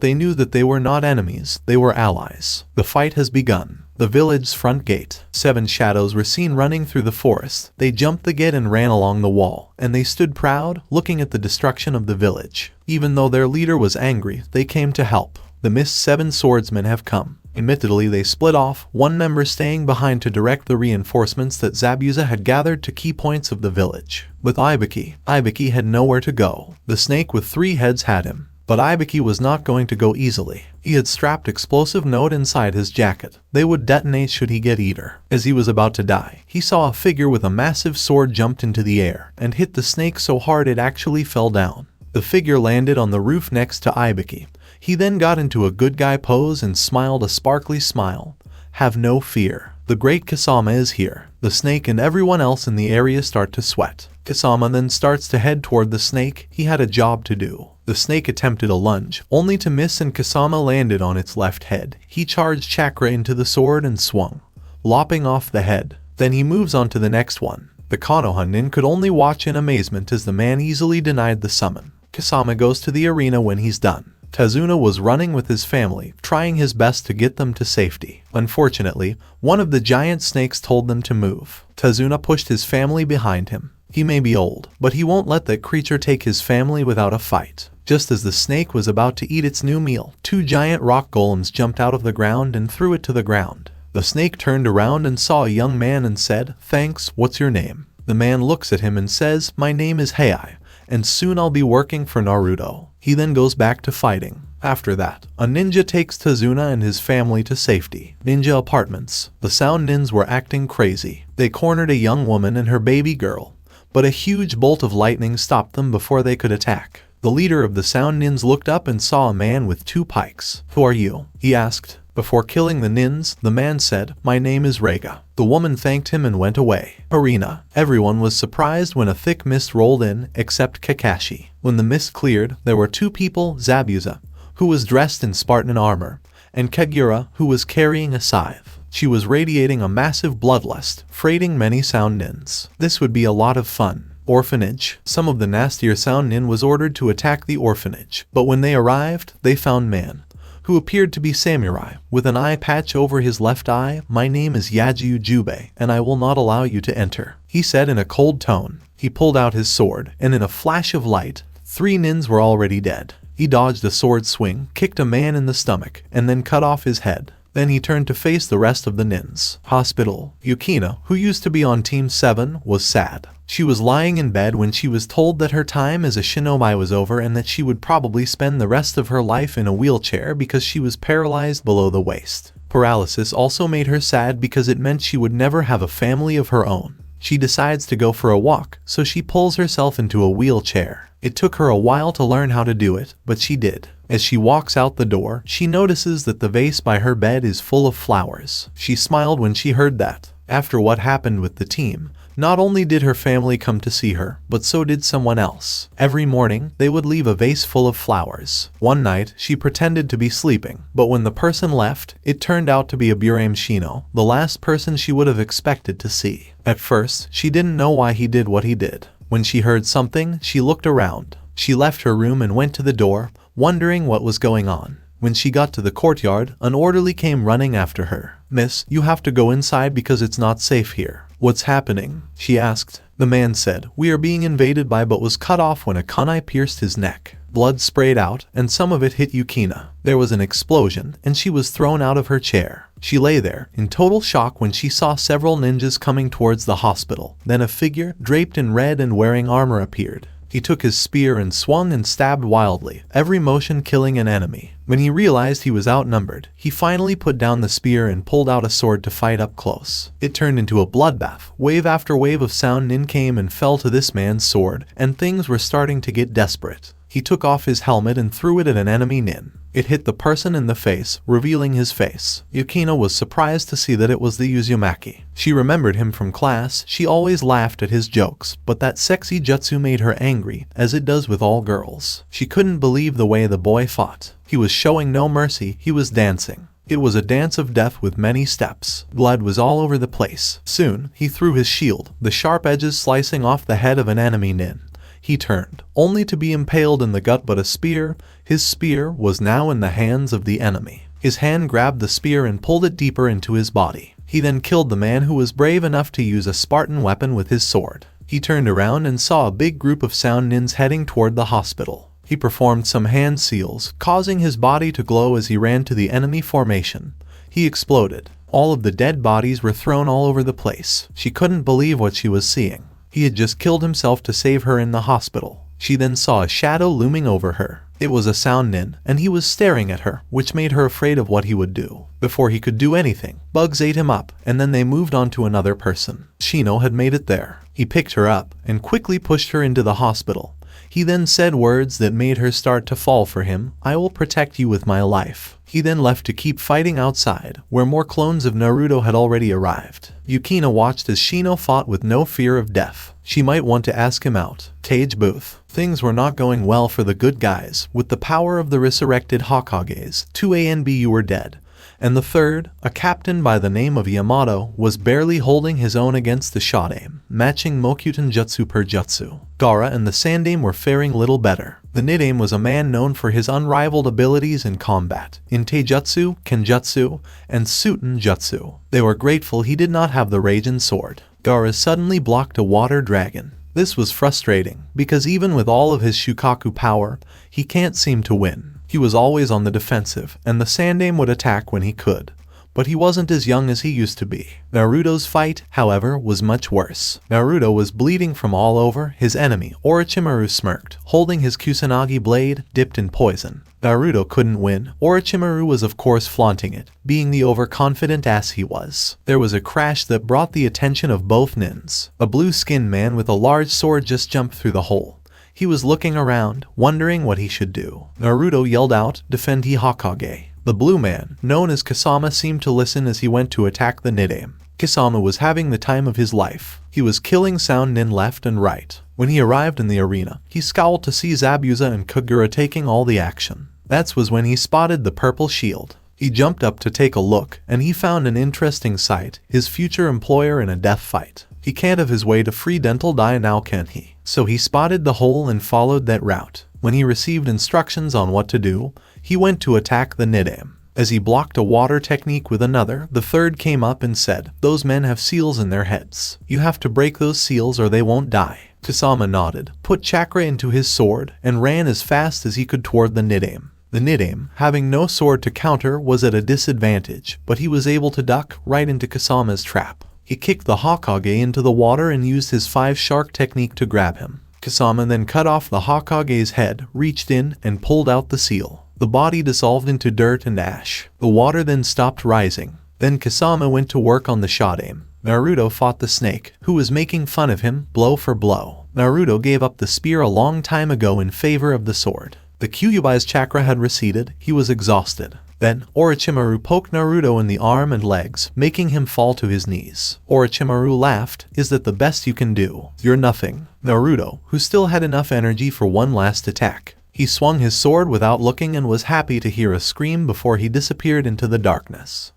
B: they knew that they were not enemies, they were allies. The fight has begun. The village's front gate. 7 shadows were seen running through the forest. They jumped the gate and ran along the wall, and they stood proud, looking at the destruction of the village. Even though their leader was angry, they came to help. The missed 7 swordsmen have come. Admittedly, they split off, one member staying behind to direct the reinforcements that Zabuza had gathered to key points of the village. With Ibiki had nowhere to go. The snake with 3 heads had him. But Ibiki was not going to go easily. He had strapped explosive note inside his jacket. They would detonate should he get eaten. As he was about to die, he saw a figure with a massive sword jumped into the air and hit the snake so hard it actually fell down. The figure landed on the roof next to Ibiki. He then got into a good guy pose and smiled a sparkly smile. Have no fear. The great Kasama is here. The snake and everyone else in the area start to sweat. Kasama then starts to head toward the snake. He had a job to do. The snake attempted a lunge, only to miss, and Kasama landed on its left head. He charged chakra into the sword and swung, lopping off the head. Then he moves on to the next one. The Konoha nin could only watch in amazement as the man easily denied the summon. Kasama goes to the arena when he's done. Tazuna was running with his family, trying his best to get them to safety. Unfortunately, one of the giant snakes told them to move. Tazuna pushed his family behind him. He may be old, but he won't let that creature take his family without a fight. Just as the snake was about to eat its new meal, 2 giant rock golems jumped out of the ground and threw it to the ground. The snake turned around and saw a young man and said, "Thanks, what's your name?" The man looks at him and says, "My name is Heiai, and soon I'll be working for Naruto." He then goes back to fighting. After that, a ninja takes Tazuna and his family to safety. Ninja apartments. The sound nins were acting crazy. They cornered a young woman and her baby girl, but a huge bolt of lightning stopped them before they could attack. The leader of the sound nins looked up and saw a man with 2 pikes. "Who are you?" he asked. Before killing the nins, the man said, "My name is Rega." The woman thanked him and went away. Arena. Everyone was surprised when a thick mist rolled in, except Kakashi. When the mist cleared, there were two people, Zabuza, who was dressed in Spartan armor, and Kagura, who was carrying a scythe. She was radiating a massive bloodlust, freighting many sound nins. This would be a lot of fun. Orphanage. Some of the nastier sound nin was ordered to attack the orphanage, but when they arrived, they found man, who appeared to be samurai, with an eye patch over his left eye. "My name is Yajiu Jubei, and I will not allow you to enter," he said in a cold tone. He pulled out his sword, and in a flash of light, 3 nins were already dead. He dodged a sword swing, kicked a man in the stomach, and then cut off his head. Then he turned to face the rest of the nins. Hospital. Yukina, who used to be on Team 7, was sad. She was lying in bed when she was told that her time as a shinobi was over and that she would probably spend the rest of her life in a wheelchair because she was paralyzed below the waist. Paralysis also made her sad because it meant she would never have a family of her own. She decides to go for a walk, so she pulls herself into a wheelchair. It took her a while to learn how to do it, but she did. As she walks out the door, she notices that the vase by her bed is full of flowers. She smiled when she heard that. After what happened with the team, not only did her family come to see her, but so did someone else. Every morning, they would leave a vase full of flowers. One night, she pretended to be sleeping, but when the person left, it turned out to be a Burame Shino, the last person she would have expected to see. At first, she didn't know why he did what he did. When she heard something, she looked around. She left her room and went to the door, wondering what was going on. When she got to the courtyard, an orderly came running after her. "Miss, you have to go inside because it's not safe here." "What's happening?" she asked. The man said, "We are being invaded by," but was cut off when a kunai pierced his neck. Blood sprayed out, and some of it hit Yukina. There was an explosion, and she was thrown out of her chair. She lay there, in total shock when she saw several ninjas coming towards the hospital. Then a figure, draped in red and wearing armor, appeared. He took his spear and swung and stabbed wildly, every motion killing an enemy. When he realized he was outnumbered, he finally put down the spear and pulled out a sword to fight up close. It turned into a bloodbath. Wave after wave of sound nin came and fell to this man's sword, and things were starting to get desperate. He took off his helmet and threw it at an enemy nin. It hit the person in the face, revealing his face. Yukina was surprised to see that it was the Uzumaki. She remembered him from class. She always laughed at his jokes, but that sexy jutsu made her angry, as it does with all girls. She couldn't believe the way the boy fought. He was showing no mercy, he was dancing. It was a dance of death with many steps. Blood was all over the place. Soon, he threw his shield, the sharp edges slicing off the head of an enemy nin. He turned, only to be impaled in the gut, but his spear was now in the hands of the enemy. His hand grabbed the spear and pulled it deeper into his body. He then killed the man who was brave enough to use a Spartan weapon with his sword. He turned around and saw a big group of sound nins heading toward the hospital. He performed some hand seals, causing his body to glow as he ran to the enemy formation. He exploded. All of the dead bodies were thrown all over the place. She couldn't believe what she was seeing. He had just killed himself to save her in the hospital. She then saw a shadow looming over her. It was a sound nin, and he was staring at her, which made her afraid of what he would do. Before he could do anything, bugs ate him up, and then they moved on to another person. Shino had made it there. He picked her up, and quickly pushed her into the hospital. He then said words that made her start to fall for him. "I will protect you with my life." He then left to keep fighting outside, where more clones of Naruto had already arrived. Yukina watched as Shino fought with no fear of death. She might want to ask him out. Tage Booth. Things were not going well for the good guys. With the power of the resurrected Hokages, 2 ANBU were dead. And the third, a captain by the name of Yamato, was barely holding his own against the Shodaime, matching Mokyuten Jutsu per Jutsu. Gaara and the Sandaime were faring little better. The Nidaime was a man known for his unrivaled abilities in combat, in Taijutsu, Kenjutsu, and Suten Jutsu. They were grateful he did not have the Raijin sword. Gaara suddenly blocked a water dragon. This was frustrating, because even with all of his Shukaku power, he can't seem to win. He was always on the defensive, and the Sandaime would attack when he could. But he wasn't as young as he used to be. Naruto's fight, however, was much worse. Naruto was bleeding from all over. His enemy, Orochimaru, smirked, holding his Kusanagi blade dipped in poison. Naruto couldn't win. Orochimaru was of course flaunting it, being the overconfident ass he was. There was a crash that brought the attention of both nins. A blue-skinned man with a large sword just jumped through the hole. He was looking around, wondering what he should do. Naruto yelled out, "Defend Hokage." The blue man, known as Kasama, seemed to listen as he went to attack the Nidaime. Kasama was having the time of his life. He was killing sound nin left and right. When he arrived in the arena, he scowled to see Zabuza and Kagura taking all the action. That was when he spotted the purple shield. He jumped up to take a look, and he found an interesting sight, his future employer in a death fight. He can't have his way to free Dental Dai now, can he? So he spotted the hole and followed that route. When he received instructions on what to do, he went to attack the Nidaime. As he blocked a water technique with another, the third came up and said, "Those men have seals in their heads. You have to break those seals or they won't die." Kasama nodded, put chakra into his sword, and ran as fast as he could toward the Nidaime. The Nidaime, having no sword to counter, was at a disadvantage, but he was able to duck right into Kasama's trap. He kicked the Hokage into the water and used his 5-shark technique to grab him. Kasama then cut off the Hokage's head, reached in, and pulled out the seal. The body dissolved into dirt and ash. The water then stopped rising. Then Kasama went to work on the Shodaime. Naruto fought the snake, who was making fun of him, blow for blow. Naruto gave up the spear a long time ago in favor of the sword. The Kyuubi's chakra had receded, he was exhausted. Then, Orochimaru poked Naruto in the arm and legs, making him fall to his knees. Orochimaru laughed, "Is that the best you can do? You're nothing." Naruto, who still had enough energy for one last attack. He swung his sword without looking and was happy to hear a scream before he disappeared into the darkness.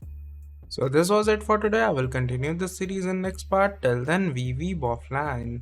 A: So this was it for today. I will continue this series in next part. Till then, we weeb offline.